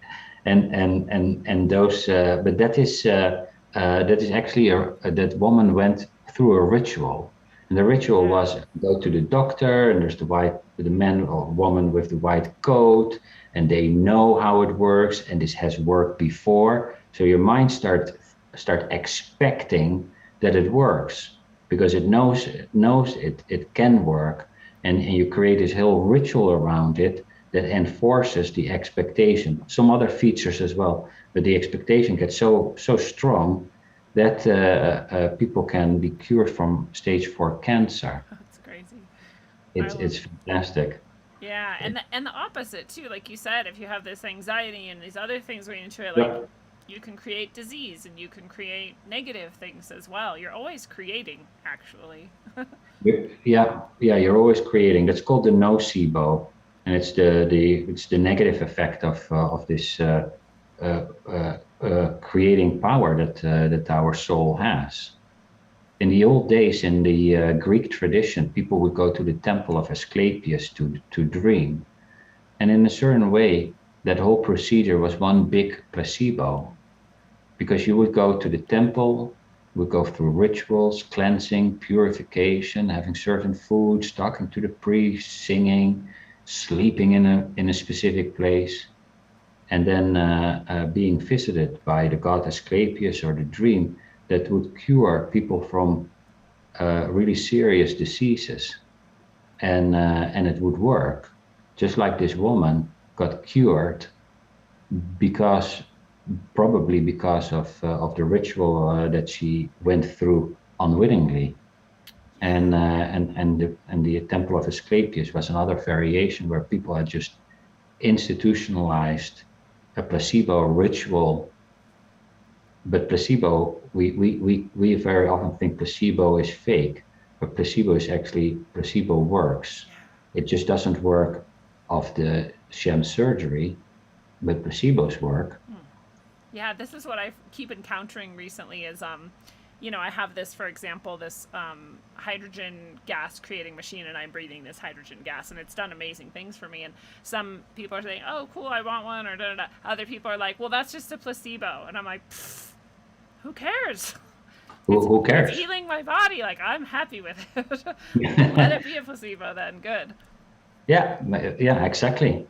And those, but that is actually that woman went through a ritual. And the ritual was go to the doctor, and there's the man or woman with the white coat, and they know how it works, and this has worked before. So your mind start expecting that it works because it knows it can work, and you create this whole ritual around it that enforces the expectation. Some other features as well, but the expectation gets so strong that people can be cured from stage 4 cancer. That's crazy. It's fantastic. Yeah, and the opposite too, like you said, if you have this anxiety and these other things going into it, like you can create disease and you can create negative things as well. You're always creating, actually. Yeah, you're always creating. That's called the nocebo, and it's the negative effect of this creating power that our soul has. In the old days, in the Greek tradition, people would go to the temple of Asclepius to dream. And in a certain way, that whole procedure was one big placebo, because you would go to the temple, would go through rituals, cleansing, purification, having certain foods, talking to the priest, singing, sleeping in a specific place, and then being visited by the god Asclepius or the dream that would cure people from really serious diseases, and it would work. Just like this woman got cured probably because of the ritual that she went through unwittingly, and the temple of Asclepius was another variation where people had just institutionalized a placebo ritual. But placebo, we very often think placebo is fake, but placebo works. It just doesn't work of the sham surgery, but placebos work. Yeah, this is what I keep encountering recently is, I have this, for example, this hydrogen gas creating machine, and I'm breathing this hydrogen gas, and it's done amazing things for me. And some people are saying, oh, cool, I want one, or da da da. Other people are like, well, that's just a placebo. And I'm like, who cares? Who cares? It's healing my body. Like, I'm happy with it. Let it be a placebo then. Good. Yeah, exactly.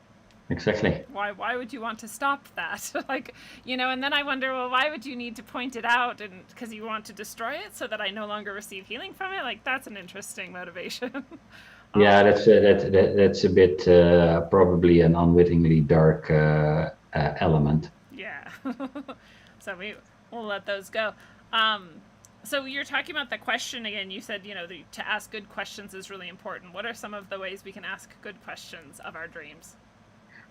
Why would you want to stop that? And then I wonder, well, why would you need to point it out? And because you want to destroy it so that I no longer receive healing from it? Like, that's an interesting motivation. Yeah, that's a bit probably an unwittingly dark element. Yeah. So we'll let those go. So you're talking about the question again. You said, to ask good questions is really important. What are some of the ways we can ask good questions of our dreams?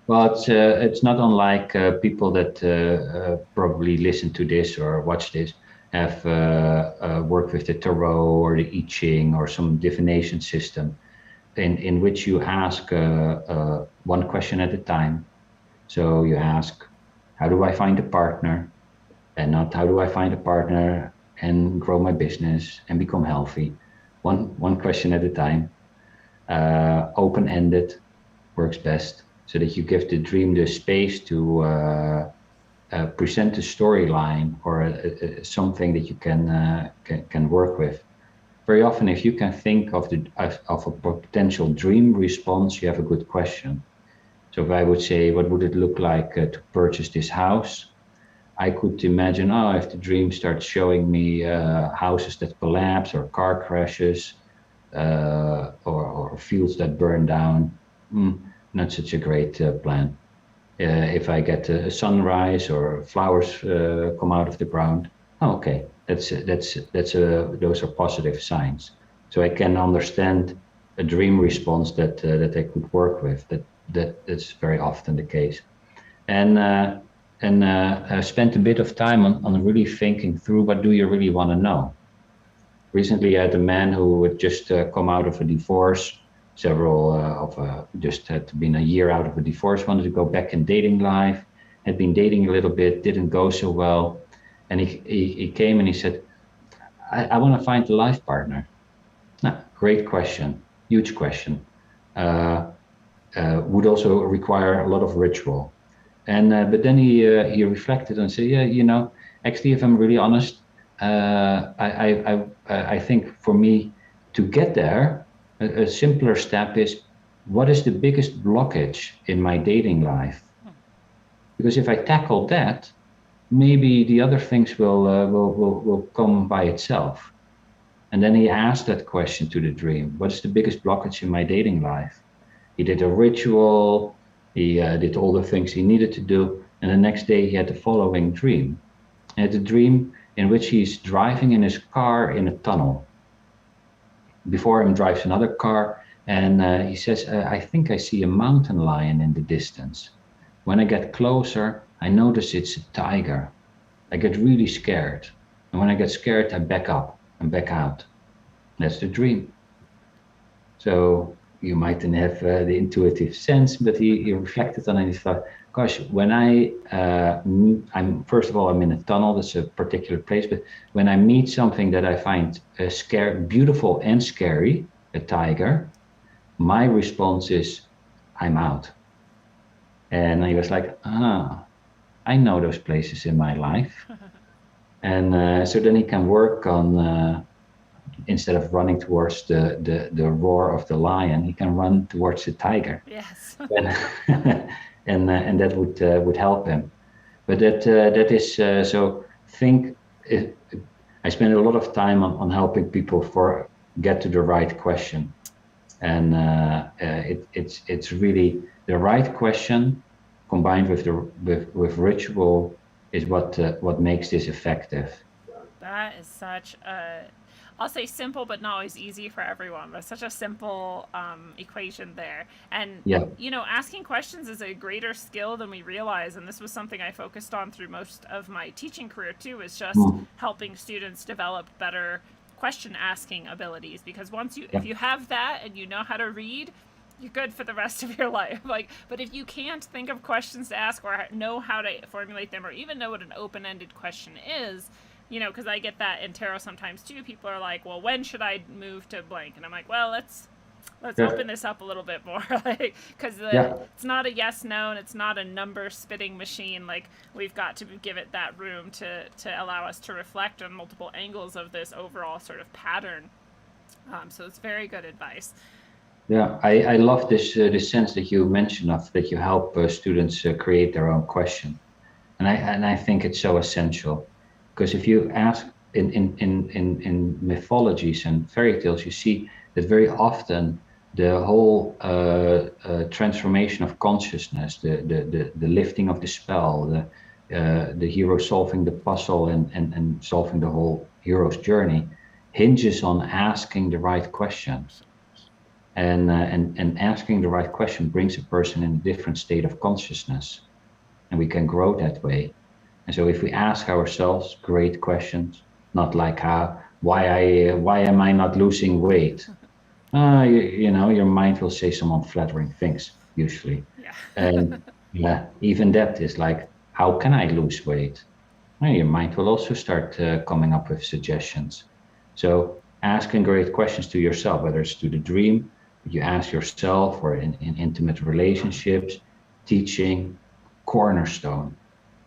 Well, it's not unlike people that probably listen to this or watch this have worked with the tarot or the I Ching or some divination system in which you ask one question at a time. So you ask, how do I find a partner? And not how do I find a partner and grow my business and become healthy? One question at a time. Open-ended works best, so that you give the dream the space to present a storyline or something that you can work with. Very often, if you can think of a potential dream response, you have a good question. So if I would say, what would it look like to purchase this house? I could imagine, if the dream starts showing me houses that collapse or car crashes or fields that burn down, not such a great plan. If I get a sunrise or flowers come out of the ground, okay, those are positive signs. So I can understand a dream response that I could work with. That's very often the case. And I spent a bit of time on really thinking through, what do you really want to know? Recently, I had a man who had just come out of a divorce. Just had been a year out of a divorce, wanted to go back in dating life, had been dating a little bit, didn't go so well. And he came and he said, I want to find a life partner. Great question, huge question. Would also require a lot of ritual. And but then he reflected and said, actually, if I'm really honest, I think for me to get there, a simpler step is, what is the biggest blockage in my dating life? Because if I tackle that, maybe the other things will come by itself. And then he asked that question to the dream: what is the biggest blockage in my dating life? He did a ritual, he did all the things he needed to do, and the next day he had the following dream. He had a dream in which he's driving in his car in a tunnel. Before him drives another car, and he says, I think I see a mountain lion in the distance. When I get closer, I notice it's a tiger. I get really scared. And when I get scared, I back up and back out. That's the dream. So you mightn't have the intuitive sense, but he reflected on it and he thought, gosh, when I'm first of all, I'm in a tunnel, that's a particular place, but when I meet something that I find beautiful and scary, a tiger, my response is, I'm out. And he was like, I know those places in my life. And so then he can work on, instead of running towards the roar of the lion, he can run towards the tiger. Yes. and that would help him. But that is so. I spend a lot of time on helping people get to the right question, and it's really the right question combined with ritual is what makes this effective. That is such a, I'll say simple, but not always easy for everyone. But such a simple equation there. And, asking questions is a greater skill than we realize. And this was something I focused on through most of my teaching career, too, is just helping students develop better question asking abilities. Because if you have that and you know how to read, you're good for the rest of your life. But if you can't think of questions to ask or know how to formulate them or even know what an open-ended question is, because I get that in tarot sometimes too. People are like, well, when should I move to blank? And I'm like, well, let's open this up a little bit more, because it's not a yes, no, and it's not a number spitting machine. We've got to give it that room to allow us to reflect on multiple angles of this overall sort of pattern. So it's very good advice. Yeah, I love this sense that you mentioned of that you help students create their own question, and I think it's so essential. Because if you ask in mythologies and fairy tales, you see that very often the whole transformation of consciousness, the lifting of the spell, the hero solving the puzzle and solving the whole hero's journey hinges on asking the right questions. And asking the right question brings a person in a different state of consciousness, and we can grow that way. And so if we ask ourselves great questions, not like why am I not losing weight? Your mind will say some unflattering things usually. Yeah. And even that is like, how can I lose weight? Well, your mind will also start coming up with suggestions. So asking great questions to yourself, whether it's to the dream, you ask yourself or in intimate relationships, teaching, cornerstone.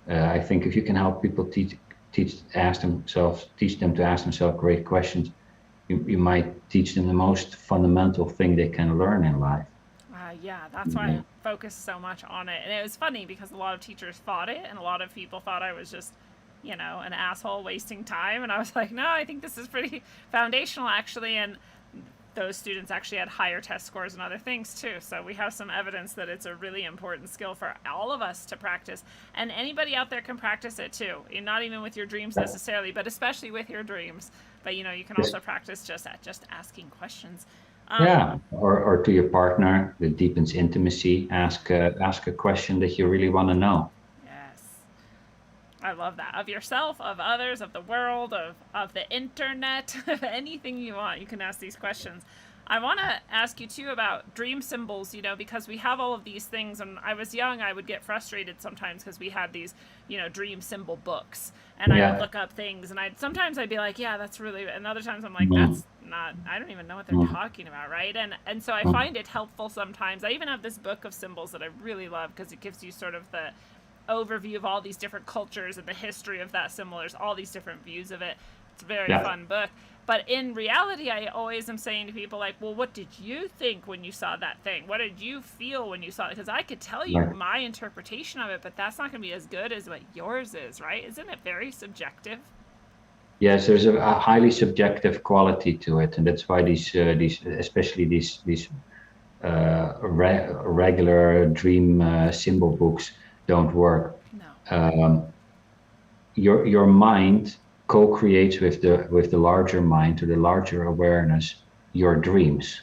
I think if you can help people teach them to ask themselves great questions, you might teach them the most fundamental thing they can learn in life. Yeah, that's why I focused so much on it. And it was funny because a lot of teachers fought it, and a lot of people thought I was just, an asshole wasting time. And I was like, no, I think this is pretty foundational, actually. And those students actually had higher test scores and other things too. So we have some evidence that it's a really important skill for all of us to practice. And anybody out there can practice it too. Not even with your dreams necessarily, but especially with your dreams. But you can also practice just asking questions. Or to your partner, that deepens intimacy. Ask a question that you really want to know. Yes, I love that. Of yourself, of others, of the world, of the internet, of anything you want, you can ask these questions. I want to ask you too about dream symbols, because we have all of these things. And I was young, I would get frustrated sometimes because we had these, dream symbol books, and I would look up things, and sometimes I'd be like, yeah, that's really, and other times I'm like, that's not, I don't even know what they're talking about, right? And so I find it helpful sometimes. I even have this book of symbols that I really love because it gives you sort of the overview of all these different cultures and the history of that symbol. There's all these different views of it. It's a very fun book. But in reality, I always am saying to people like, well, what did you think when you saw that thing? What did you feel when you saw it? Because I could tell you my interpretation of it, but that's not going to be as good as what yours is, right? Isn't it very subjective? Yes, there's a highly subjective quality to it, and that's why these especially these regular dream symbol books don't work. No. Your mind co-creates with the larger mind, or the larger awareness, your dreams,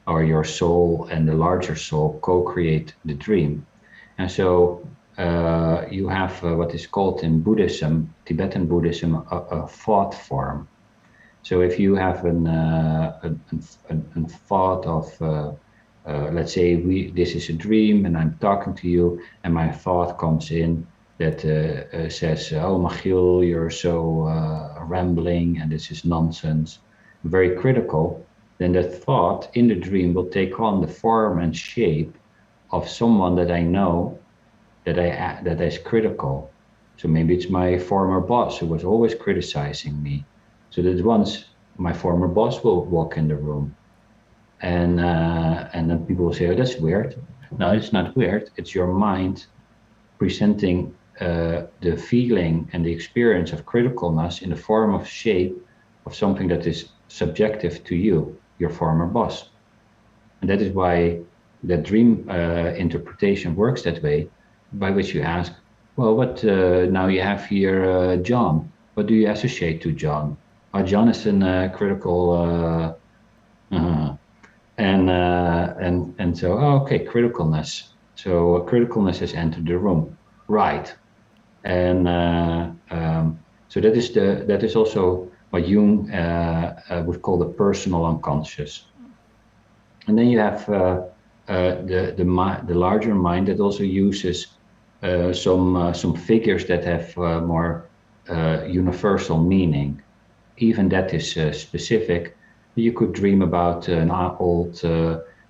or your soul and the larger soul co-create the dream. And so you have what is called in Buddhism, Tibetan Buddhism, a thought form. So if you have a thought of, let's say this is a dream, and I'm talking to you, and my thought comes in that says, oh, Machiel, you're so rambling, and this is nonsense, very critical, then that thought in the dream will take on the form and shape of someone that I know that is critical. So maybe it's my former boss who was always criticizing me. So that once my former boss will walk in the room, and then people will say, oh, that's weird. No, it's not weird. It's your mind presenting the feeling and the experience of criticalness in the form of shape of something that is subjective to you, your former boss. And that is why the dream interpretation works that way, by which you ask, well, what now you have here John. What do you associate to John? Oh, John is a critical, and so, oh, okay, criticalness. So criticalness has entered the room, right? And so that is also what Jung would call the personal unconscious. And then you have the larger mind that also uses some figures that have more universal meaning. Even that is specific. You could dream about an old.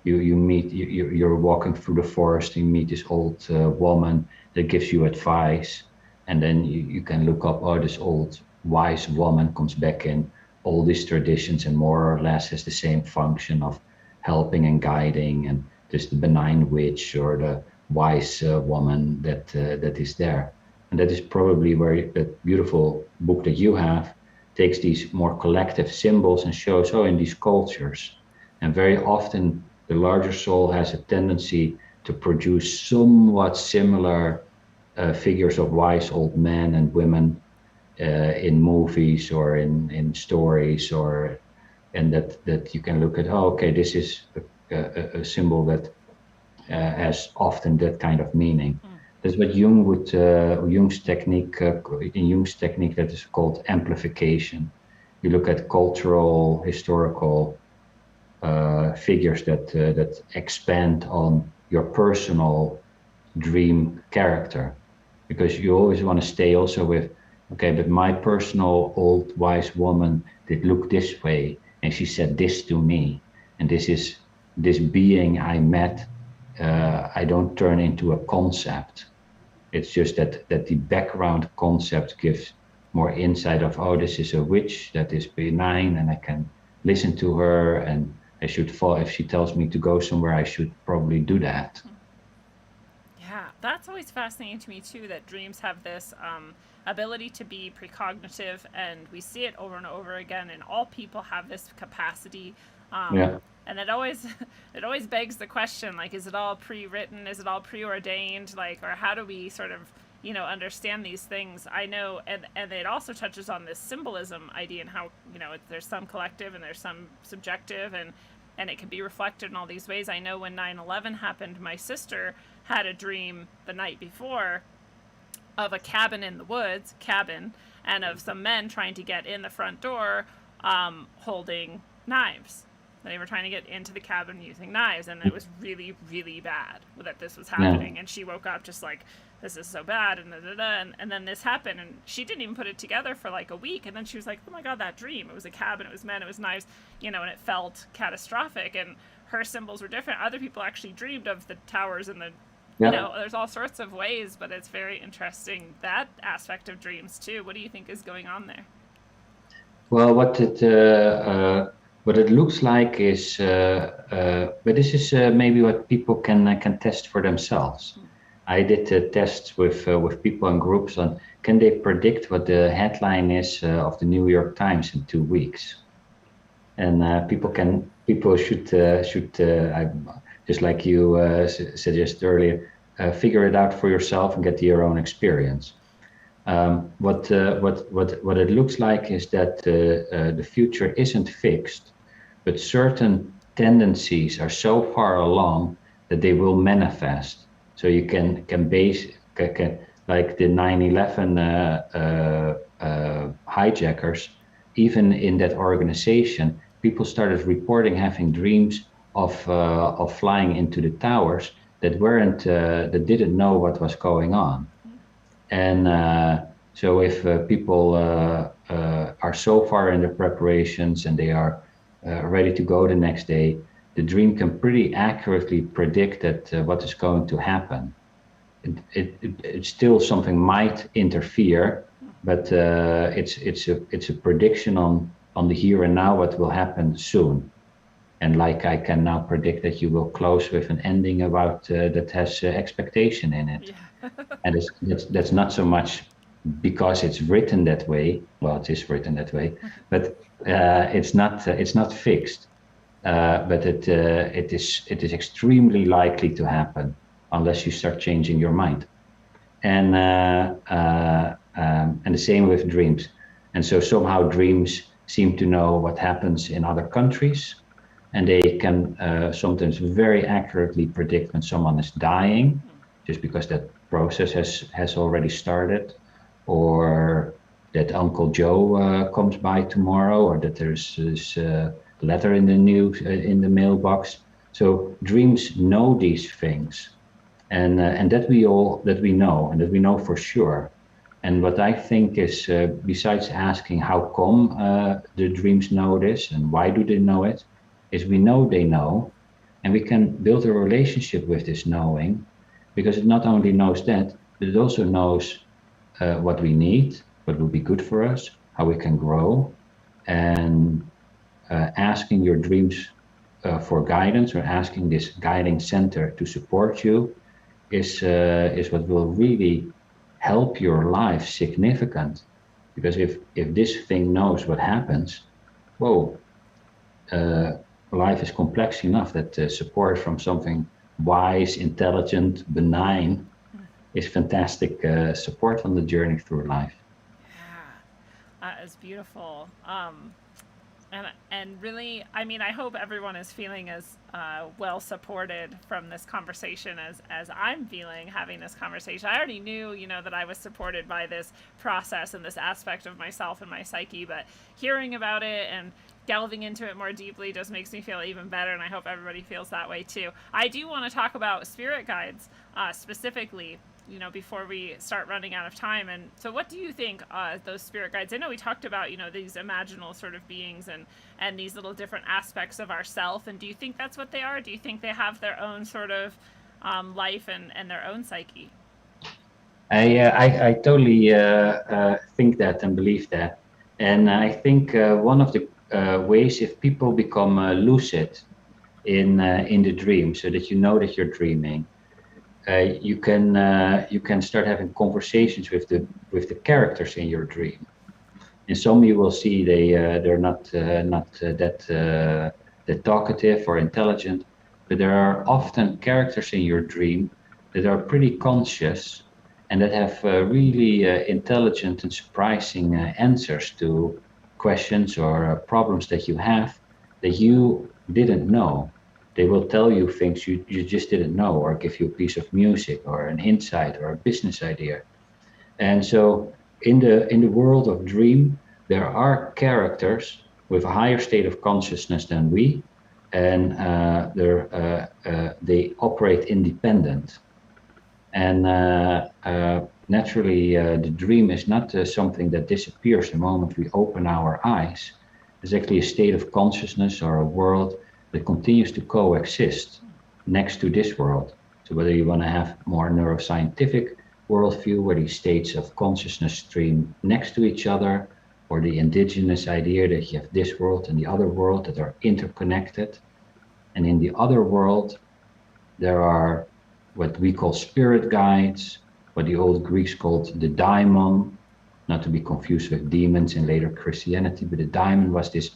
You're walking through the forest. You meet this old woman that gives you advice, and then you can look up. Oh, this old wise woman comes back in all these traditions and more or less has the same function of helping and guiding, and there's the benign witch or the wise woman that is there. And that is probably where that beautiful book that you have takes these more collective symbols and shows, oh, in these cultures. And very often the larger soul has a tendency to produce somewhat similar figures of wise old men and women in movies or in stories, and that you can look at, oh, okay, this is a symbol that has often that kind of meaning. That's what Jung would, Jung's technique, in Jung's technique, that is called amplification. You look at cultural, historical figures that expand on your personal dream character, because you always want to stay also with, okay, but my personal old wise woman did look this way, and she said this to me, and this is this being I met, I don't turn into a concept. It's just that the background concept gives more insight of, oh, this is a witch that is benign, and I can listen to her, and I should fall if she tells me to go somewhere. I should probably do that. Yeah, that's always fascinating to me too. That dreams have this ability to be precognitive, and we see it over and over again. And all people have this capacity. Yeah. And it always it always begs the question, like, is it all pre-written? Is it all preordained? Like, or how do we sort of, understand these things? I know, and it also touches on this symbolism idea and how, there's some collective and there's some subjective, and it can be reflected in all these ways. I know when 9/11 happened, my sister had a dream the night before of a cabin in the woods, and of some men trying to get in the front door, holding knives. They were trying to get into the cabin using knives, and it was really, really bad that this was happening. Yeah. And she woke up just like, this is so bad, and then this happened, and she didn't even put it together for like a week. And then she was like, oh my God, that dream! It was a cabin, it was men, it was knives, and it felt catastrophic. And her symbols were different. Other people actually dreamed of the towers and the, there's all sorts of ways, but it's very interesting, that aspect of dreams too. What do you think is going on there? Well, what it looks like is, but this is maybe what people can test for themselves. I did tests with people in groups on, can they predict what the headline is of the New York Times in 2 weeks? And people should just like you suggested earlier, figure it out for yourself and get your own experience. What it looks like is that the future isn't fixed, but certain tendencies are so far along that they will manifest. So you can base, like the 9/11 hijackers, even in that organization, people started reporting having dreams of flying into the towers that didn't know what was going on. And so if people are so far in the preparations and they are ready to go the next day, the dream can pretty accurately predict that what is going to happen. It's still something might interfere, but it's a prediction on the here and now, what will happen soon. And like I can now predict that you will close with an ending about that has expectation in it. Yeah. And that's not so much because it's written that way. Well, it is written that way, but it's not fixed. But it is extremely likely to happen unless you start changing your mind. And the same with dreams. And so somehow dreams seem to know what happens in other countries, and they can sometimes very accurately predict when someone is dying, just because that process has already started, or that Uncle Joe comes by tomorrow, or that there's this letter in the news in the mailbox. So dreams know these things, and that we know, and that we know for sure. And what I think is, besides asking how come the dreams know this and why do they know it, is we know they know, and we can build a relationship with this knowing, because it not only knows that, but it also knows what we need, what will be good for us, how we can grow. And asking your dreams for guidance, or asking this guiding center to support you, is what will really help your life significant. Because if this thing knows what happens, whoa, life is complex enough that support from something wise, intelligent, benign is fantastic support on the journey through life. Yeah, that is beautiful. And really, I mean, I hope everyone is feeling as well supported from this conversation as I'm feeling having this conversation. I already knew, that I was supported by this process and this aspect of myself and my psyche, but hearing about it and delving into it more deeply just makes me feel even better, and I hope everybody feels that way too. I do want to talk about spirit guides specifically, before we start running out of time. And so what do you think those spirit guides, I know we talked about, these imaginal sort of beings and these little different aspects of ourself, and do you think that's what they are? Do you think they have their own sort of life and their own psyche? I totally think that and believe that. And I think one of the ways, if people become lucid in the dream, so that you know that you're dreaming, you can start having conversations with the characters in your dream. And some you will see they're not that talkative or intelligent, but there are often characters in your dream that are pretty conscious and that have really intelligent and surprising answers to questions or problems that you have that you didn't know. They will tell you things you just didn't know, or give you a piece of music or an insight or a business idea. And so in the world of dream, there are characters with a higher state of consciousness than we, and they operate independent. And naturally, the dream is not something that disappears the moment we open our eyes. It's actually a state of consciousness or a world that continues to coexist next to this world. So whether you want to have more neuroscientific worldview, where these states of consciousness stream next to each other, or the indigenous idea that you have this world and the other world that are interconnected. And in the other world, there are what we call spirit guides, what the old Greeks called the daimon, not to be confused with demons in later Christianity, but the daimon was this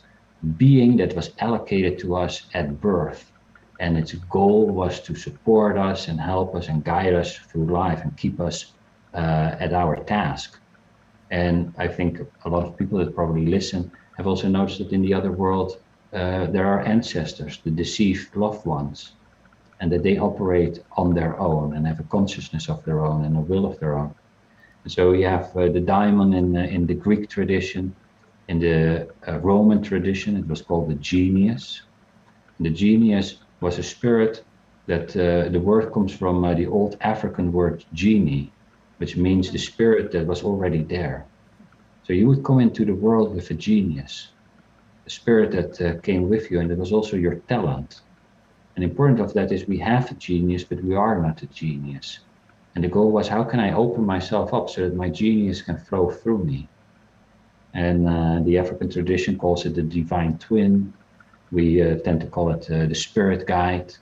being that was allocated to us at birth. And its goal was to support us and help us and guide us through life and keep us at our task. And I think a lot of people that probably listen have also noticed that in the other world, there are ancestors, the deceased loved ones, and that they operate on their own and have a consciousness of their own and a will of their own. And so you have the daimon in the Greek tradition. In the Roman tradition, it was called the genius. And the genius was a spirit that the word comes from the old African word genie, which means the spirit that was already there. So you would come into the world with a genius, a spirit that came with you, and it was also your talent. And important of that is we have a genius, but we are not a genius. And the goal was, how can I open myself up so that my genius can flow through me? And the African tradition calls it the divine twin. We tend to call it the spirit guide.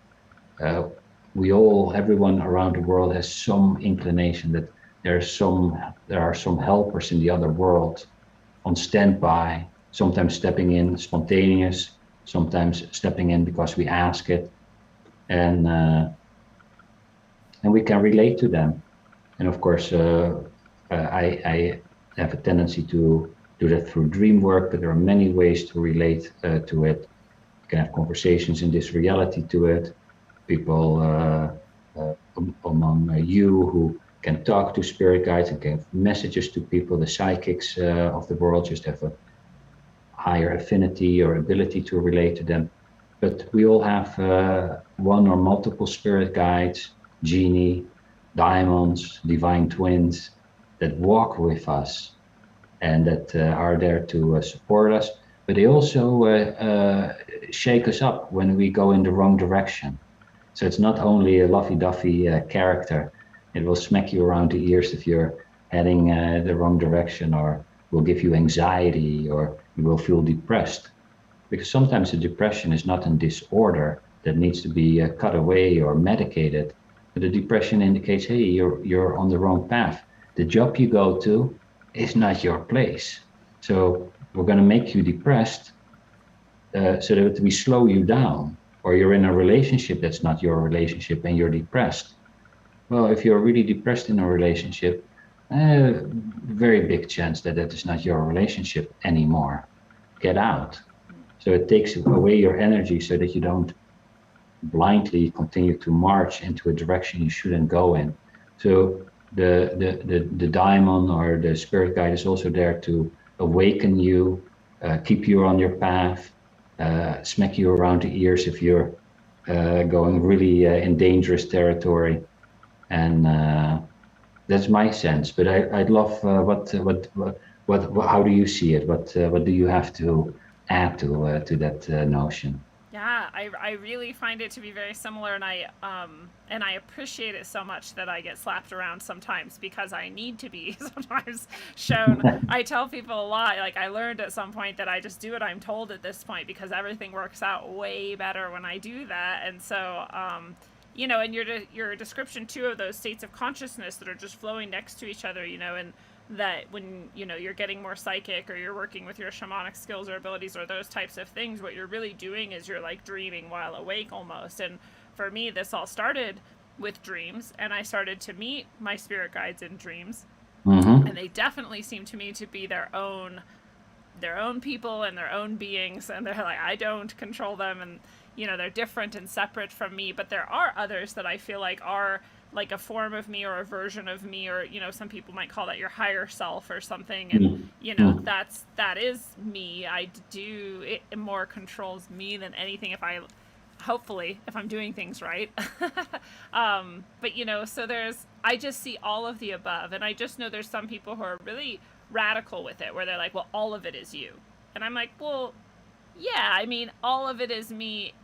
Everyone around the world has some inclination that there are some helpers in the other world on standby, sometimes stepping in spontaneous, sometimes stepping in because we ask it, and we can relate to them. And of course, I have a tendency to do that through dream work, but there are many ways to relate to it. You can have conversations in this reality to it. People among you who can talk to spirit guides and give messages to people. The psychics of the world just have a higher affinity or ability to relate to them. But we all have one or multiple spirit guides, genie, daimons, divine twins that walk with us and that are there to support us. But they also shake us up when we go in the wrong direction. So it's not only a lovey-dovey character. It will smack you around the ears if you're heading the wrong direction, or will give you anxiety, or you will feel depressed. Because sometimes the depression is not a disorder that needs to be cut away or medicated, but the depression indicates, hey, you're on the wrong path. The job you go to is not your place. So we're going to make you depressed so that we slow you down. Or you're in a relationship that's not your relationship and you're depressed. Well, if you're really depressed in a relationship, very big chance that is not your relationship anymore. Get out. So it takes away your energy so that you don't blindly continue to march into a direction you shouldn't go in. So the daimon or the spirit guide is also there to awaken you, keep you on your path, smack you around the ears if you're going really in dangerous territory. And that's my sense. But I'd love how do you see it? What do you have to add to that notion? Yeah, I really find it to be very similar, and I appreciate it so much that I get slapped around sometimes because I need to be sometimes shown. I tell people a lot, like I learned at some point that I just do what I'm told at this point because everything works out way better when I do that. And so and your description too of those states of consciousness that are just flowing next to each other, and that when you're getting more psychic or you're working with your shamanic skills or abilities or those types of things, what you're really doing is you're like dreaming while awake almost. And for me, this all started with dreams, and I started to meet my spirit guides in dreams. And they definitely seem to me to be their own people and their own beings, and they're like, I don't control them, and they're different and separate from me. But there are others that I feel like are like a form of me or a version of me, or some people might call that your higher self or something. And that is me. It more controls me than anything if I'm doing things right. But so I just see all of the above, and I just know there's some people who are really radical with it, where they're like, well, all of it is you. And I'm like, well, yeah, I mean, all of it is me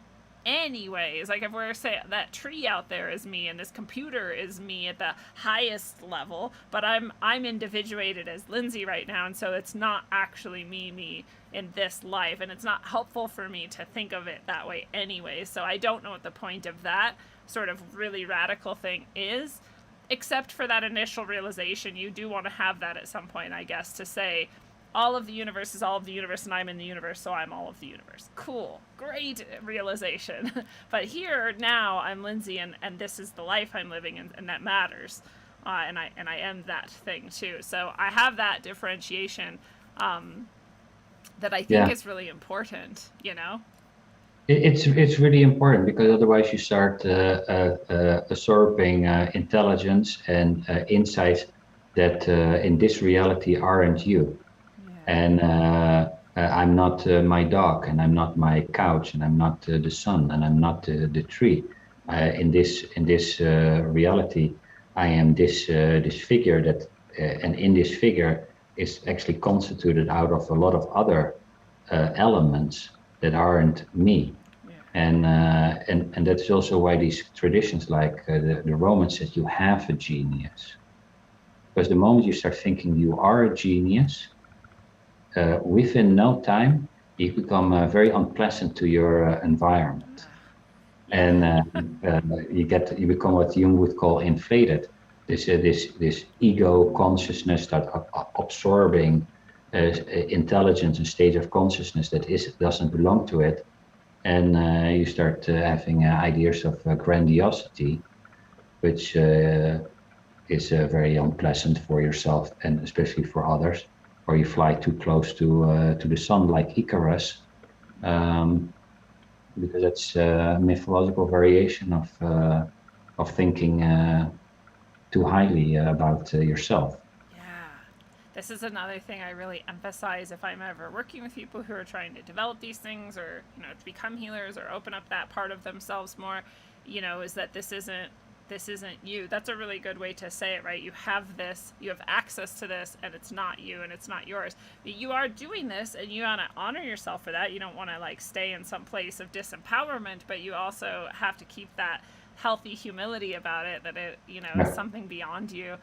anyways. Like if we're saying that tree out there is me and this computer is me at the highest level, but I'm individuated as Lindsay right now, and so it's not actually me in this life, and it's not helpful for me to think of it that way anyway. So I don't know what the point of that sort of really radical thing is, except for that initial realization. You do want to have that at some point, I guess, to say all of the universe is all of the universe, and I'm in the universe, so I'm all of the universe. Cool. Great realization. But here, now, I'm Lindsay, and this is the life I'm living, and that matters. And I am that thing, too. So I have that differentiation that I think is really important, It's really important, because otherwise you start absorbing intelligence and insights that in this reality aren't you. And I'm not my dog, and I'm not my couch, and I'm not the sun, and I'm not the tree. In this reality, I am this figure that, and in this figure is actually constituted out of a lot of other elements that aren't me. And that is also why these traditions, like the Romans, said you have a genius, because the moment you start thinking you are a genius, within no time, you become very unpleasant to your environment, and you become what Jung would call inflated. This ego consciousness that absorbing intelligence and state of consciousness that doesn't belong to it, and you start having ideas of grandiosity, which is very unpleasant for yourself and especially for others. Or you fly too close to the sun, like Icarus, because that's a mythological variation of thinking too highly about yourself. Yeah, this is another thing I really emphasize if I'm ever working with people who are trying to develop these things, or to become healers or open up that part of themselves more. Is that this isn't you. That's a really good way to say it, right? You have this, you have access to this, and it's not you, and it's not yours. But you are doing this, and you want to honor yourself for that. You don't want to like stay in some place of disempowerment, but you also have to keep that healthy humility about it, that it is something beyond you.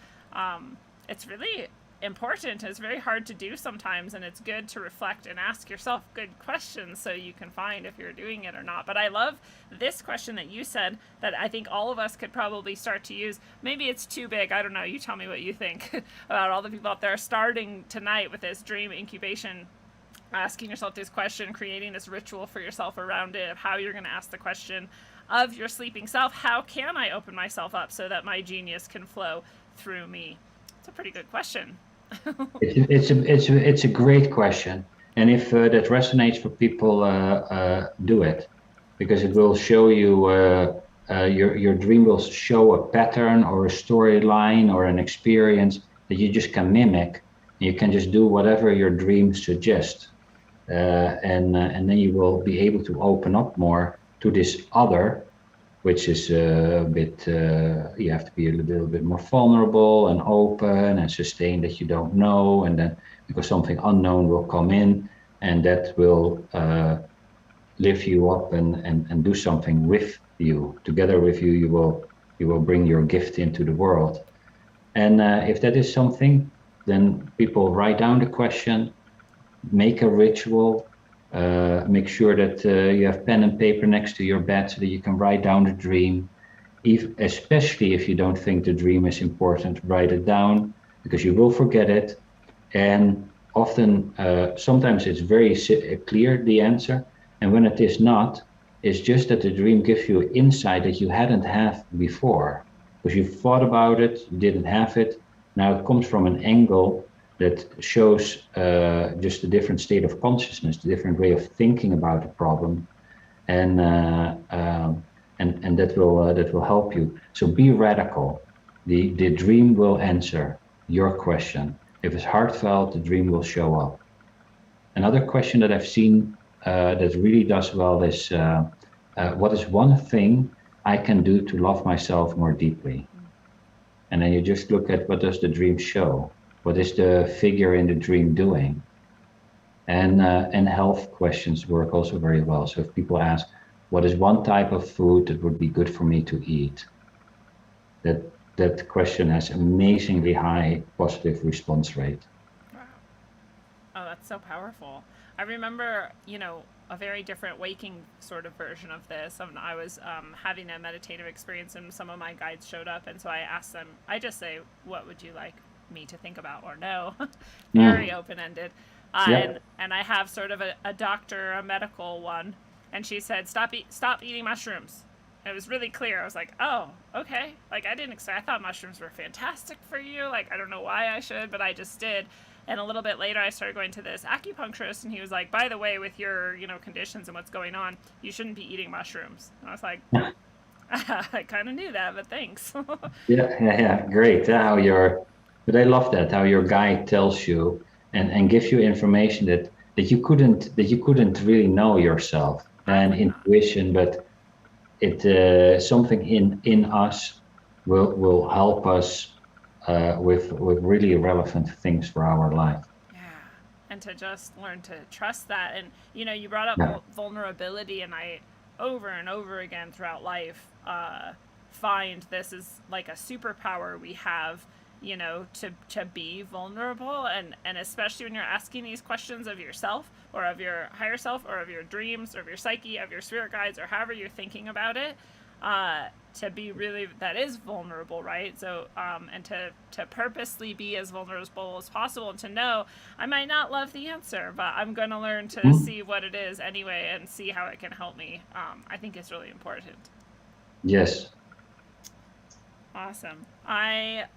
It's really important. It's very hard to do sometimes, and it's good to reflect and ask yourself good questions so you can find if you're doing it or not. But I love this question that you said that I think all of us could probably start to use. Maybe it's too big, I don't know, you tell me what you think about all the people out there starting tonight with this dream incubation, asking yourself this question, creating this ritual for yourself around it, of how you're going to ask the question of your sleeping self, how can I open myself up so that my genius can flow through me? It's a pretty good question. It's a great question, and if that resonates for people, do it, because it will show you your dream will show a pattern or a storyline or an experience that you just can mimic. You can just do whatever your dream suggests, and then you will be able to open up more to this other, which is a bit, you have to be a little bit more vulnerable and open and sustain that you don't know. And then because something unknown will come in and that will lift you up and do something with you. Together with you, you will bring your gift into the world. And if that is something, then people write down the question, make a ritual, make sure that you have pen and paper next to your bed so that you can write down the dream. Especially if you don't think the dream is important, write it down because you will forget it. And often, sometimes it's very clear, the answer. And when it is not, it's just that the dream gives you insight that you hadn't had before. Because you thought about it, you didn't have it. Now it comes from an angle that shows just a different state of consciousness, a different way of thinking about the problem, and that will help you. So be radical. The dream will answer your question. If it's heartfelt, the dream will show up. Another question that I've seen that really does well is, what is one thing I can do to love myself more deeply? And then you just look at what does the dream show? What is the figure in the dream doing? And health questions work also very well. So if people ask, what is one type of food that would be good for me to eat? That question has amazingly high positive response rate. Wow. Oh, that's so powerful. I remember, a very different waking sort of version of this. I was having a meditative experience and some of my guides showed up. And so I asked them, I just say, what would you like me to think about or no? Very open-ended. Yeah. And I have sort of a doctor, a medical one. And she said, stop eating mushrooms. And it was really clear. I was like, oh, okay. Like I thought mushrooms were fantastic for you. Like, I don't know why I should, but I just did. And a little bit later, I started going to this acupuncturist, and he was like, by the way, with your, conditions and what's going on, you shouldn't be eating mushrooms. And I was like, I kind of knew that, but thanks. Yeah, great. But I love that, how your guide tells you and gives you information that you couldn't really know yourself. And intuition, but it something in us will help us with really relevant things for our life. Yeah, and to just learn to trust that. And you brought up vulnerability, and I over and over again throughout life find this is like a superpower we have, to be vulnerable, and especially when you're asking these questions of yourself or of your higher self or of your dreams or of your psyche, of your spirit guides, or however you're thinking about it, to be really, that is vulnerable, right? So and to purposely be as vulnerable as possible, and to know I might not love the answer, but I'm going to learn to see what it is anyway and see how it can help me. I think it's really important. Yes. Awesome. And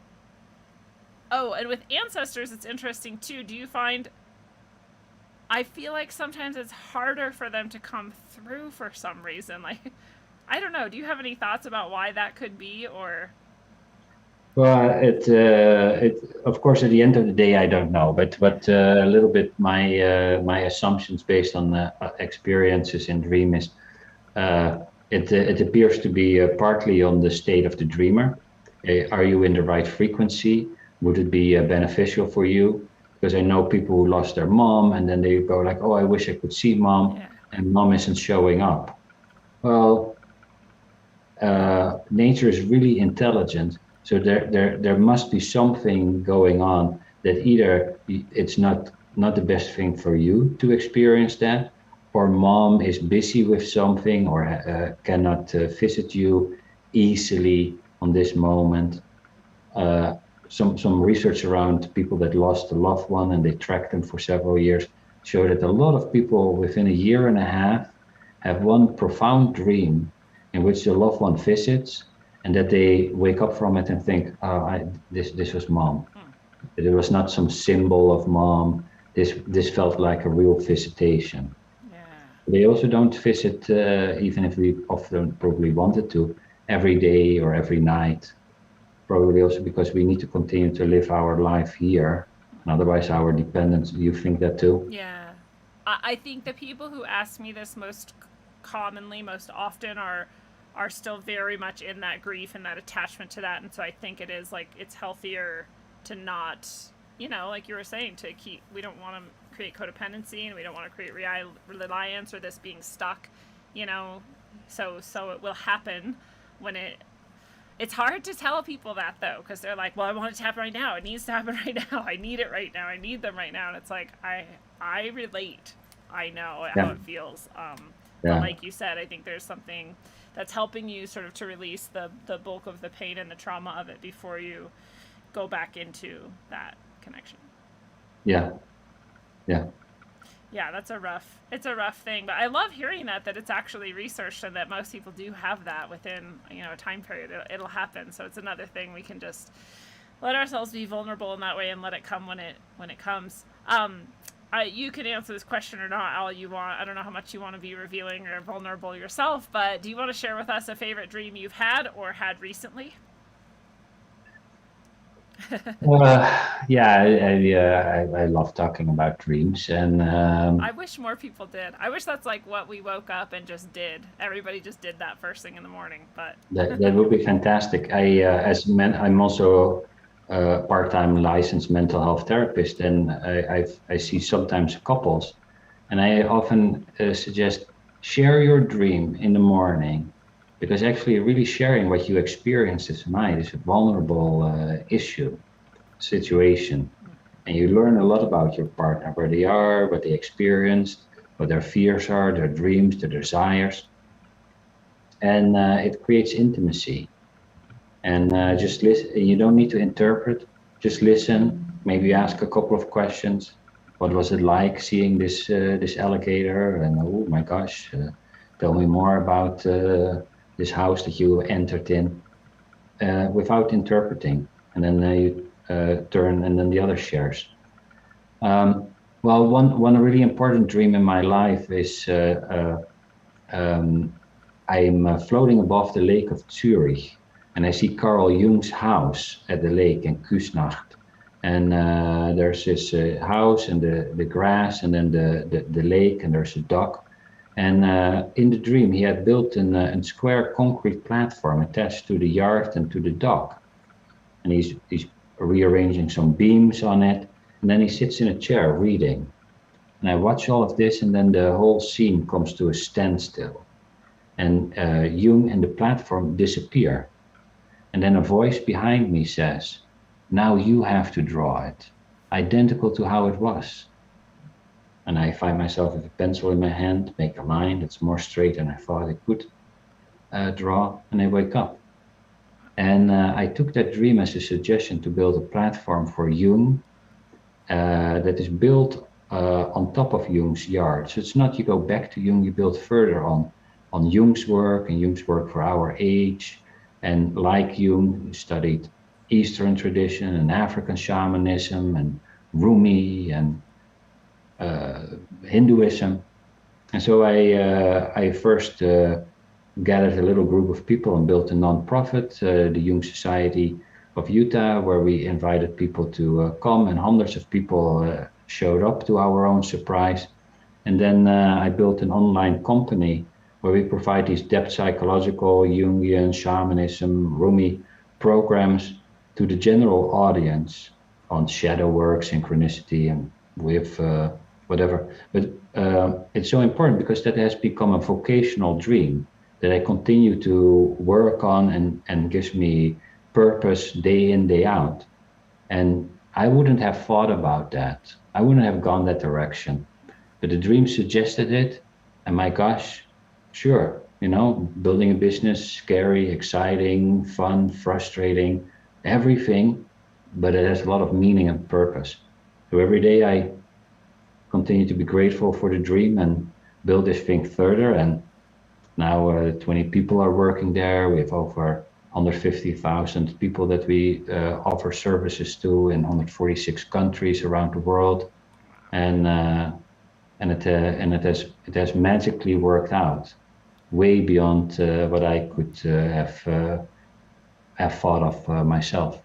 with ancestors, it's interesting too. Do you find, I feel like sometimes it's harder for them to come through for some reason. Like, I don't know. Do you have any thoughts about why that could be, or? Well, it of course at the end of the day I don't know, but a little bit my assumptions based on experiences in dream is it appears to be partly on the state of the dreamer. Are you in the right frequency? Would it be beneficial for you? Because I know people who lost their mom and then they go like, oh, I wish I could see mom, and mom isn't showing up. Well, nature is really intelligent, so there must be something going on that either it's not the best thing for you to experience that, or mom is busy with something, or cannot visit you easily on this moment. Some research around people that lost a loved one and they tracked them for several years show that a lot of people within a year and a half have one profound dream in which the loved one visits, and that they wake up from it and think, oh, this was mom. It was not some symbol of mom. This felt like a real visitation. Yeah. They also don't visit, even if we often probably wanted to, every day or every night. Probably also because we need to continue to live our life here, and otherwise our dependence. Do you think that too? Yeah. I think the people who ask me this most commonly, most often, are still very much in that grief and that attachment to that, and so I think it is like it's healthier to not, like you were saying, to keep. We don't want to create codependency, and we don't want to create reliance or this being stuck, so it will happen when it's hard to tell people that, though, because they're like, well, I want it to happen right now. It needs to happen right now. I need it right now. I need them right now. And it's like, I relate. I know how it feels. But like you said, I think there's something that's helping you sort of to release the bulk of the pain and the trauma of it before you go back into that connection. Yeah. Yeah, it's a rough thing, but I love hearing that it's actually researched and that most people do have that within, a time period. It'll happen. So it's another thing we can just let ourselves be vulnerable in that way and let it come when it comes. You can answer this question or not all you want. I don't know how much you want to be revealing or vulnerable yourself, but do you want to share with us a favorite dream you've had or had recently? I love talking about dreams, and I wish more people did. I wish that's like what we woke up and just did. Everybody just did that first thing in the morning, but that would be fantastic. I'm also a part-time licensed mental health therapist, and I see sometimes couples, and I often suggest share your dream in the morning, because actually really sharing what you experienced as night is a vulnerable situation, and you learn a lot about your partner, where they are, what they experienced, what their fears are, their dreams, their desires, and it creates intimacy. And just listen. You don't need to interpret, just listen, maybe ask a couple of questions. What was it like seeing this alligator? And oh my gosh, tell me more about this house that you entered in, without interpreting. And then you turn, and then the other shares. Well, one really important dream in my life is I'm floating above the lake of Zurich, and I see Carl Jung's house at the lake in Küsnacht. And there's this house and the grass, and then the lake, and there's a dock. And in the dream, he had built a square concrete platform attached to the yard and to the dock. And he's rearranging some beams on it. And then he sits in a chair reading. And I watch all of this, and then the whole scene comes to a standstill. And Jung and the platform disappear. And then a voice behind me says, now you have to draw it, identical to how it was. And I find myself with a pencil in my hand, make a line that's more straight than I thought I could draw, and I wake up. And I took that dream as a suggestion to build a platform for Jung that is built on top of Jung's yard. So it's not you go back to Jung, you build further on Jung's work, and Jung's work for our age. And like Jung, studied Eastern tradition and African shamanism and Rumi and Hinduism. And so I first gathered a little group of people and built a non-profit, the Jung Society of Utah, where we invited people to come, and hundreds of people showed up, to our own surprise. And then I built an online company where we provide these depth psychological, Jungian, shamanism, Rumi programs to the general audience on shadow work, synchronicity, and with whatever. But it's so important because that has become a vocational dream that I continue to work on and gives me purpose day in, day out. And I wouldn't have thought about that. I wouldn't have gone that direction. But the dream suggested it, and my gosh, sure, building a business, scary, exciting, fun, frustrating, everything, but it has a lot of meaning and purpose. So every day I continue to be grateful for the dream and build this thing further. And now 20 people are working there. We have over 150,000 people that we offer services to in 146 countries around the world. And it has magically worked out, way beyond what I could have thought of myself.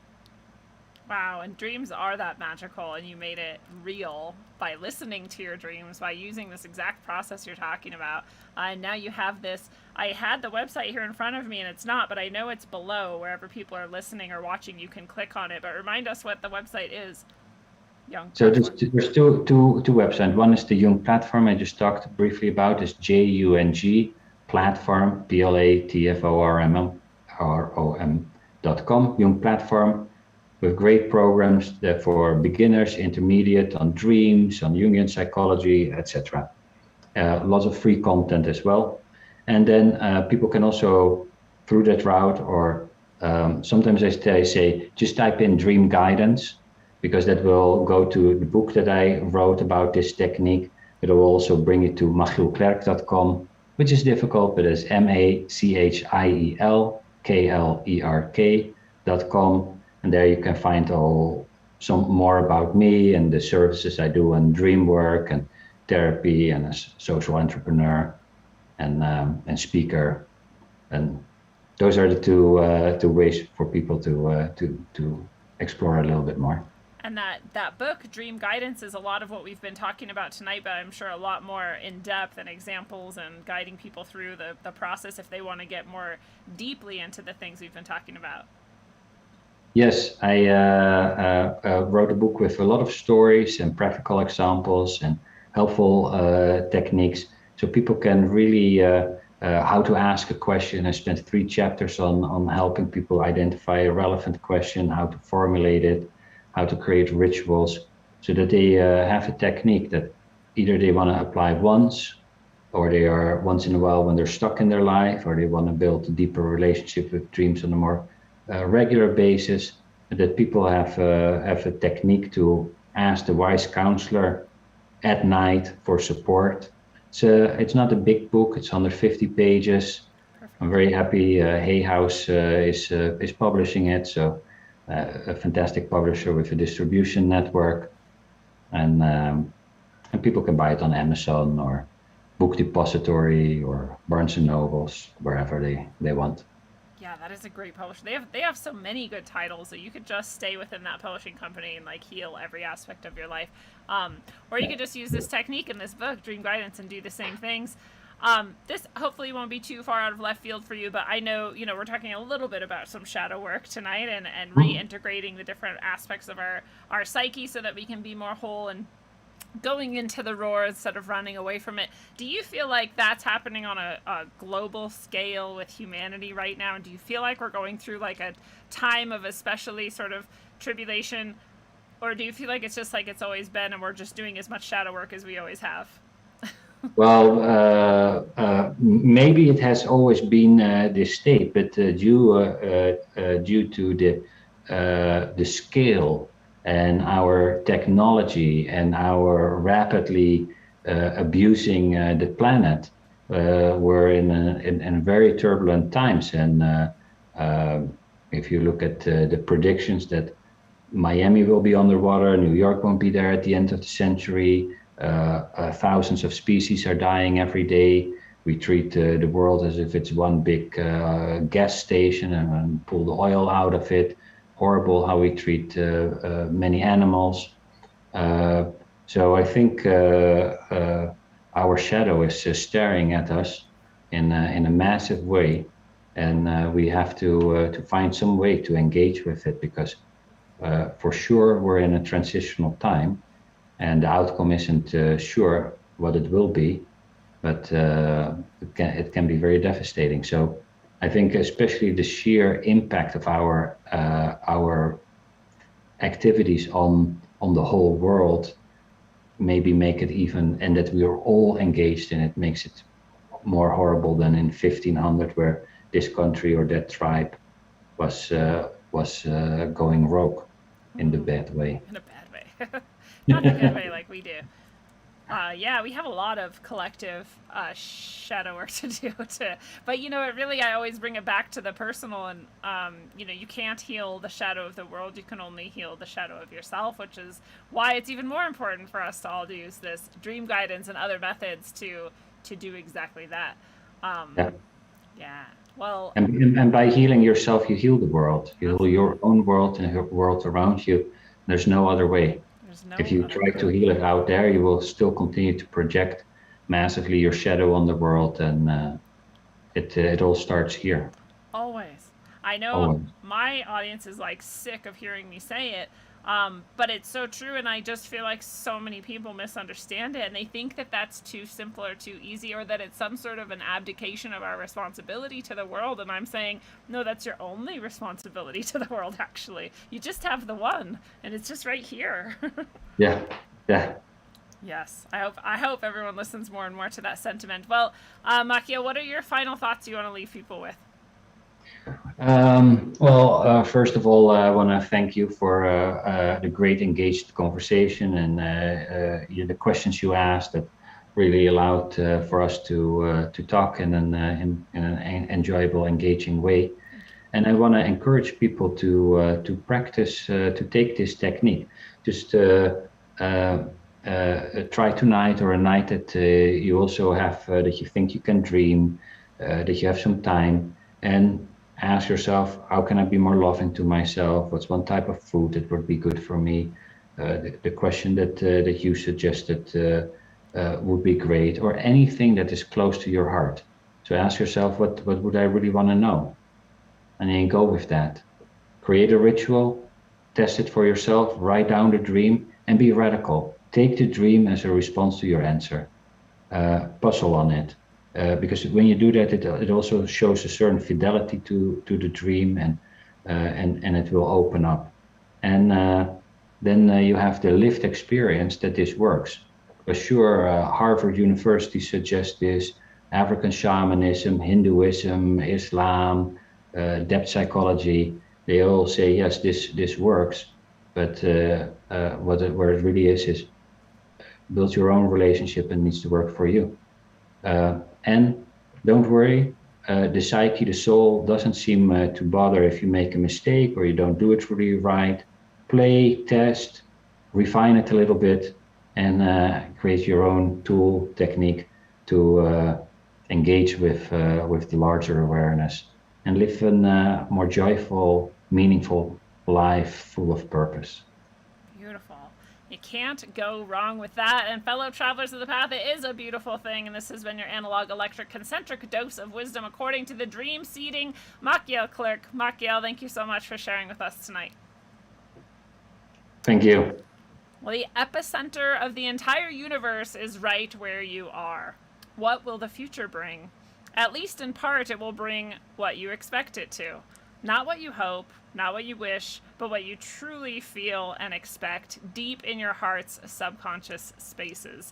Wow, and dreams are that magical, and you made it real by listening to your dreams, by using this exact process you're talking about. And now you have this. I had the website here in front of me, and it's not, but I know it's below wherever people are listening or watching. You can click on it, but remind us what the website is. Young So Platform. there's two websites. One is the Jung platform I just talked briefly about. Is JUNG platform, platform.com. Jung platform, with great programs that for beginners, intermediate, on dreams, on Jungian psychology, etc. Lots of free content as well. And then people can also, through that route, or sometimes I say, just type in dream guidance, because that will go to the book that I wrote about this technique. It will also bring you to machielklerk.com, which is difficult, but it's MACHIELKLERK.com. And there you can find some more about me and the services I do on dream work and therapy and as a social entrepreneur and speaker. And those are the two ways for people to explore a little bit more. And that book, Dream Guidance, is a lot of what we've been talking about tonight, but I'm sure a lot more in depth and examples and guiding people through the process if they want to get more deeply into the things we've been talking about. Yes, I wrote a book with a lot of stories and practical examples and helpful techniques, so people can really how to ask a question. I spent 3 chapters on helping people identify a relevant question, how to formulate it, how to create rituals, so that they have a technique that either they want to apply once, or they are once in a while when they're stuck in their life, or they want to build a deeper relationship with dreams on a more regular basis, that people have a technique to ask the wise counselor at night for support. It's not a big book, it's 150 pages. Perfect. I'm very happy Hay House is publishing it, so a fantastic publisher with a distribution network, and people can buy it on Amazon or Book Depository or Barnes and Nobles, wherever they want. Yeah, that is a great publisher. They have so many good titles that you could just stay within that publishing company and like heal every aspect of your life. Or you could just use this technique in this book, Dream Guidance, and do the same things. This hopefully won't be too far out of left field for you, but I know, we're talking a little bit about some shadow work tonight and reintegrating the different aspects of our psyche so that we can be more whole and going into the roar instead of running away from it. Do you feel like that's happening on a global scale with humanity right now? And do you feel like we're going through like a time of especially sort of tribulation? Or do you feel like it's just like it's always been and we're just doing as much shadow work as we always have? Well, maybe it has always been this state, but due to the scale and our technology and our rapidly abusing the planet, we're in very turbulent times. And if you look at the predictions that Miami will be underwater, New York won't be there at the end of the century, thousands of species are dying every day. We treat the world as if it's one big gas station and pull the oil out of it. Horrible how we treat many animals. So I think our shadow is staring at us in a massive way, and we have to find some way to engage with it, because for sure we're in a transitional time, and the outcome isn't sure what it will be, but it can be very devastating. So I think especially the sheer impact of our activities on the whole world maybe make it even, and that we are all engaged in it, makes it more horrible than in 1500, where this country or that tribe was going rogue in the bad way. In a bad way. Not in a good way like we do. Yeah, we have a lot of collective shadow work to do. But it really, I always bring it back to the personal, and you can't heal the shadow of the world. You can only heal the shadow of yourself, which is why it's even more important for us to all use this dream guidance and other methods to do exactly that. Yeah. Well, And by healing yourself, you heal the world. You heal your own world and the world around you. There's no other way. there's no If you other try to heal it out there, you will still continue to project massively your shadow on the world, and it all starts here. Always. I know Always. my audience is like sick of hearing me say it, but it's so true, and I just feel like so many people misunderstand it, and they think that that's too simple or too easy, or that it's some sort of an abdication of our responsibility to the world. And I'm saying, no, that's your only responsibility to the world, actually. You just have the one, and it's just right here. Yeah, yeah. Yes, I hope everyone listens more and more to that sentiment. Well, Machiel, what are your final thoughts you want to leave people with? First of all, I want to thank you for the great engaged conversation and the questions you asked that really allowed for us to talk in an enjoyable, engaging way. And I want to encourage people to practice, to take this technique. Just try tonight, or a night that you also have, that you think you can dream, that you have some time, and ask yourself, how can I be more loving to myself? What's one type of food that would be good for me? The question that you suggested would be great, or anything that is close to your heart. So ask yourself, what would I really want to know? And then go with that. Create a ritual, test it for yourself, write down the dream, and be radical. Take the dream as a response to your answer. Puzzle on it. Because when you do that, it also shows a certain fidelity to the dream, and it will open up. And then you have the lived experience that this works. For sure, Harvard University suggests this, African shamanism, Hinduism, Islam, depth psychology, they all say, yes, this works. But where it really is build your own relationship, and needs to work for you. And don't worry, the psyche, the soul doesn't seem to bother if you make a mistake or you don't do it really right. Play, test, refine it a little bit, and create your own tool, technique to engage with the larger awareness and live a more joyful, meaningful life full of purpose. Beautiful. You can't go wrong with that. And fellow travelers of the path, it is a beautiful thing. And this has been your analog, electric, concentric dose of wisdom according to the dream seeding Machiel Klerk. Machiel, thank you so much for sharing with us tonight. Thank you. Well, the epicenter of the entire universe is right where you are. What will the future bring? At least in part, it will bring what you expect it to. Not what you hope, not what you wish, but what you truly feel and expect deep in your heart's subconscious spaces.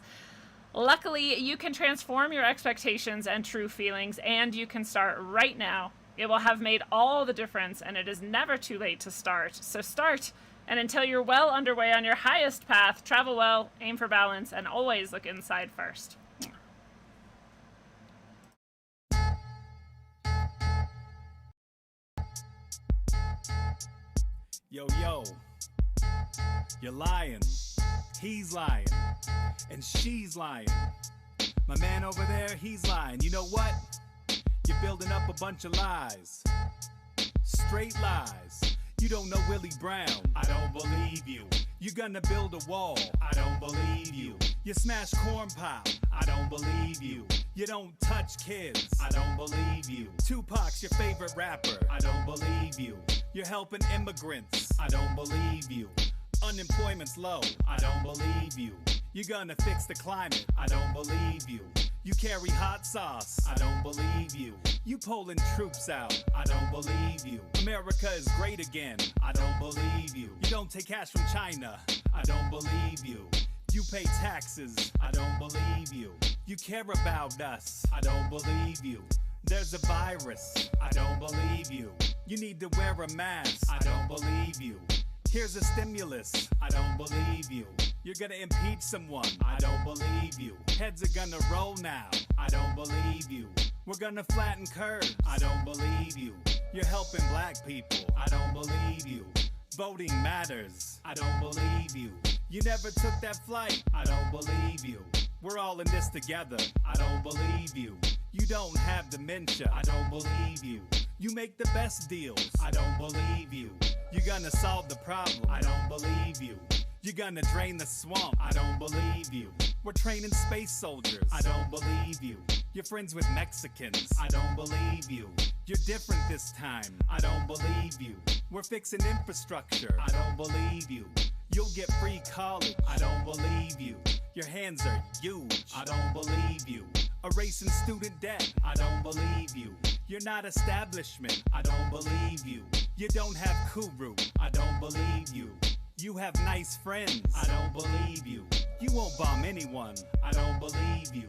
Luckily, you can transform your expectations and true feelings, and you can start right now. It will have made all the difference, and it is never too late to start. So start, and until you're well underway on your highest path, travel well, aim for balance, and always look inside first. Yo, you're lying, he's lying, and she's lying. My man over there, he's lying. You know what? You're building up a bunch of lies, straight lies. You don't know Willie Brown, I don't believe you. You're gonna build a wall, I don't believe you. You smash corn pop, I don't believe you. You don't touch kids, I don't believe you. Tupac's your favorite rapper, I don't believe you. You're helping immigrants, I don't believe you. Unemployment's low, I don't believe you. You're gonna fix the climate, I don't believe you. You carry hot sauce, I don't believe you. You pulling troops out, I don't believe you. America is great again, I don't believe you. You don't take cash from China, I don't believe you. You pay taxes, I don't believe you. You care about us, I don't believe you. There's a virus, I don't believe you. You need to wear a mask, I don't believe you. Here's a stimulus, I don't believe you. You're gonna impeach someone, I don't believe you. Heads are gonna roll now, I don't believe you. We're gonna flatten curves, I don't believe you. You're helping black people, I don't believe you. Voting matters, I don't believe you. You never took that flight, I don't believe you. We're all in this together, I don't believe you. You don't have dementia. I don't believe you. You make the best deals. I don't believe you. You're gonna solve the problem. I don't believe you. You're gonna drain the swamp. I don't believe you. We're training space soldiers. I don't believe you. You're friends with Mexicans. I don't believe you. You're different this time. I don't believe you. We're fixing infrastructure. I don't believe you. You'll get free college. I don't believe you. Your hands are huge. I don't believe you. Erasing student debt. I don't believe you. You're not establishment. I don't believe you. You don't have Kuru. I don't believe you. You have nice friends. I don't believe you. You won't bomb anyone. I don't believe you.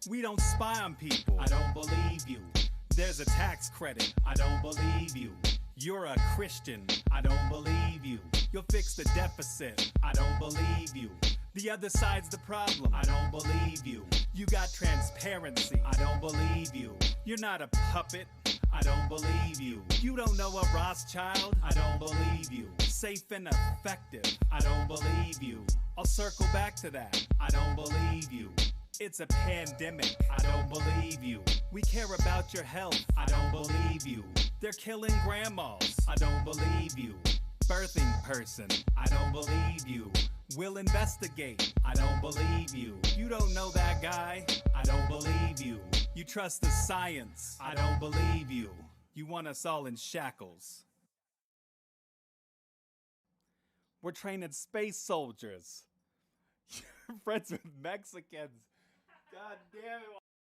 We don't spy on people. I don't believe you. There's a tax credit. I don't believe you. You're a Christian. I don't believe you. You'll fix the deficit. I don't believe you. The other side's the problem. I don't believe you. You got transparency. I don't believe you. You're not a puppet. I don't believe you. You don't know a Rothschild. I don't believe you. Safe and effective. I don't believe you. I'll circle back to that. I don't believe you. It's a pandemic. I don't believe you. We care about your health. I don't believe you. They're killing grandmas. I don't believe you. Birthing person. I don't believe you. We'll investigate. I don't believe you. You don't know that guy. I don't believe you. You trust the science. I don't believe you. You want us all in shackles. We're training space soldiers. You're friends with Mexicans. God damn it.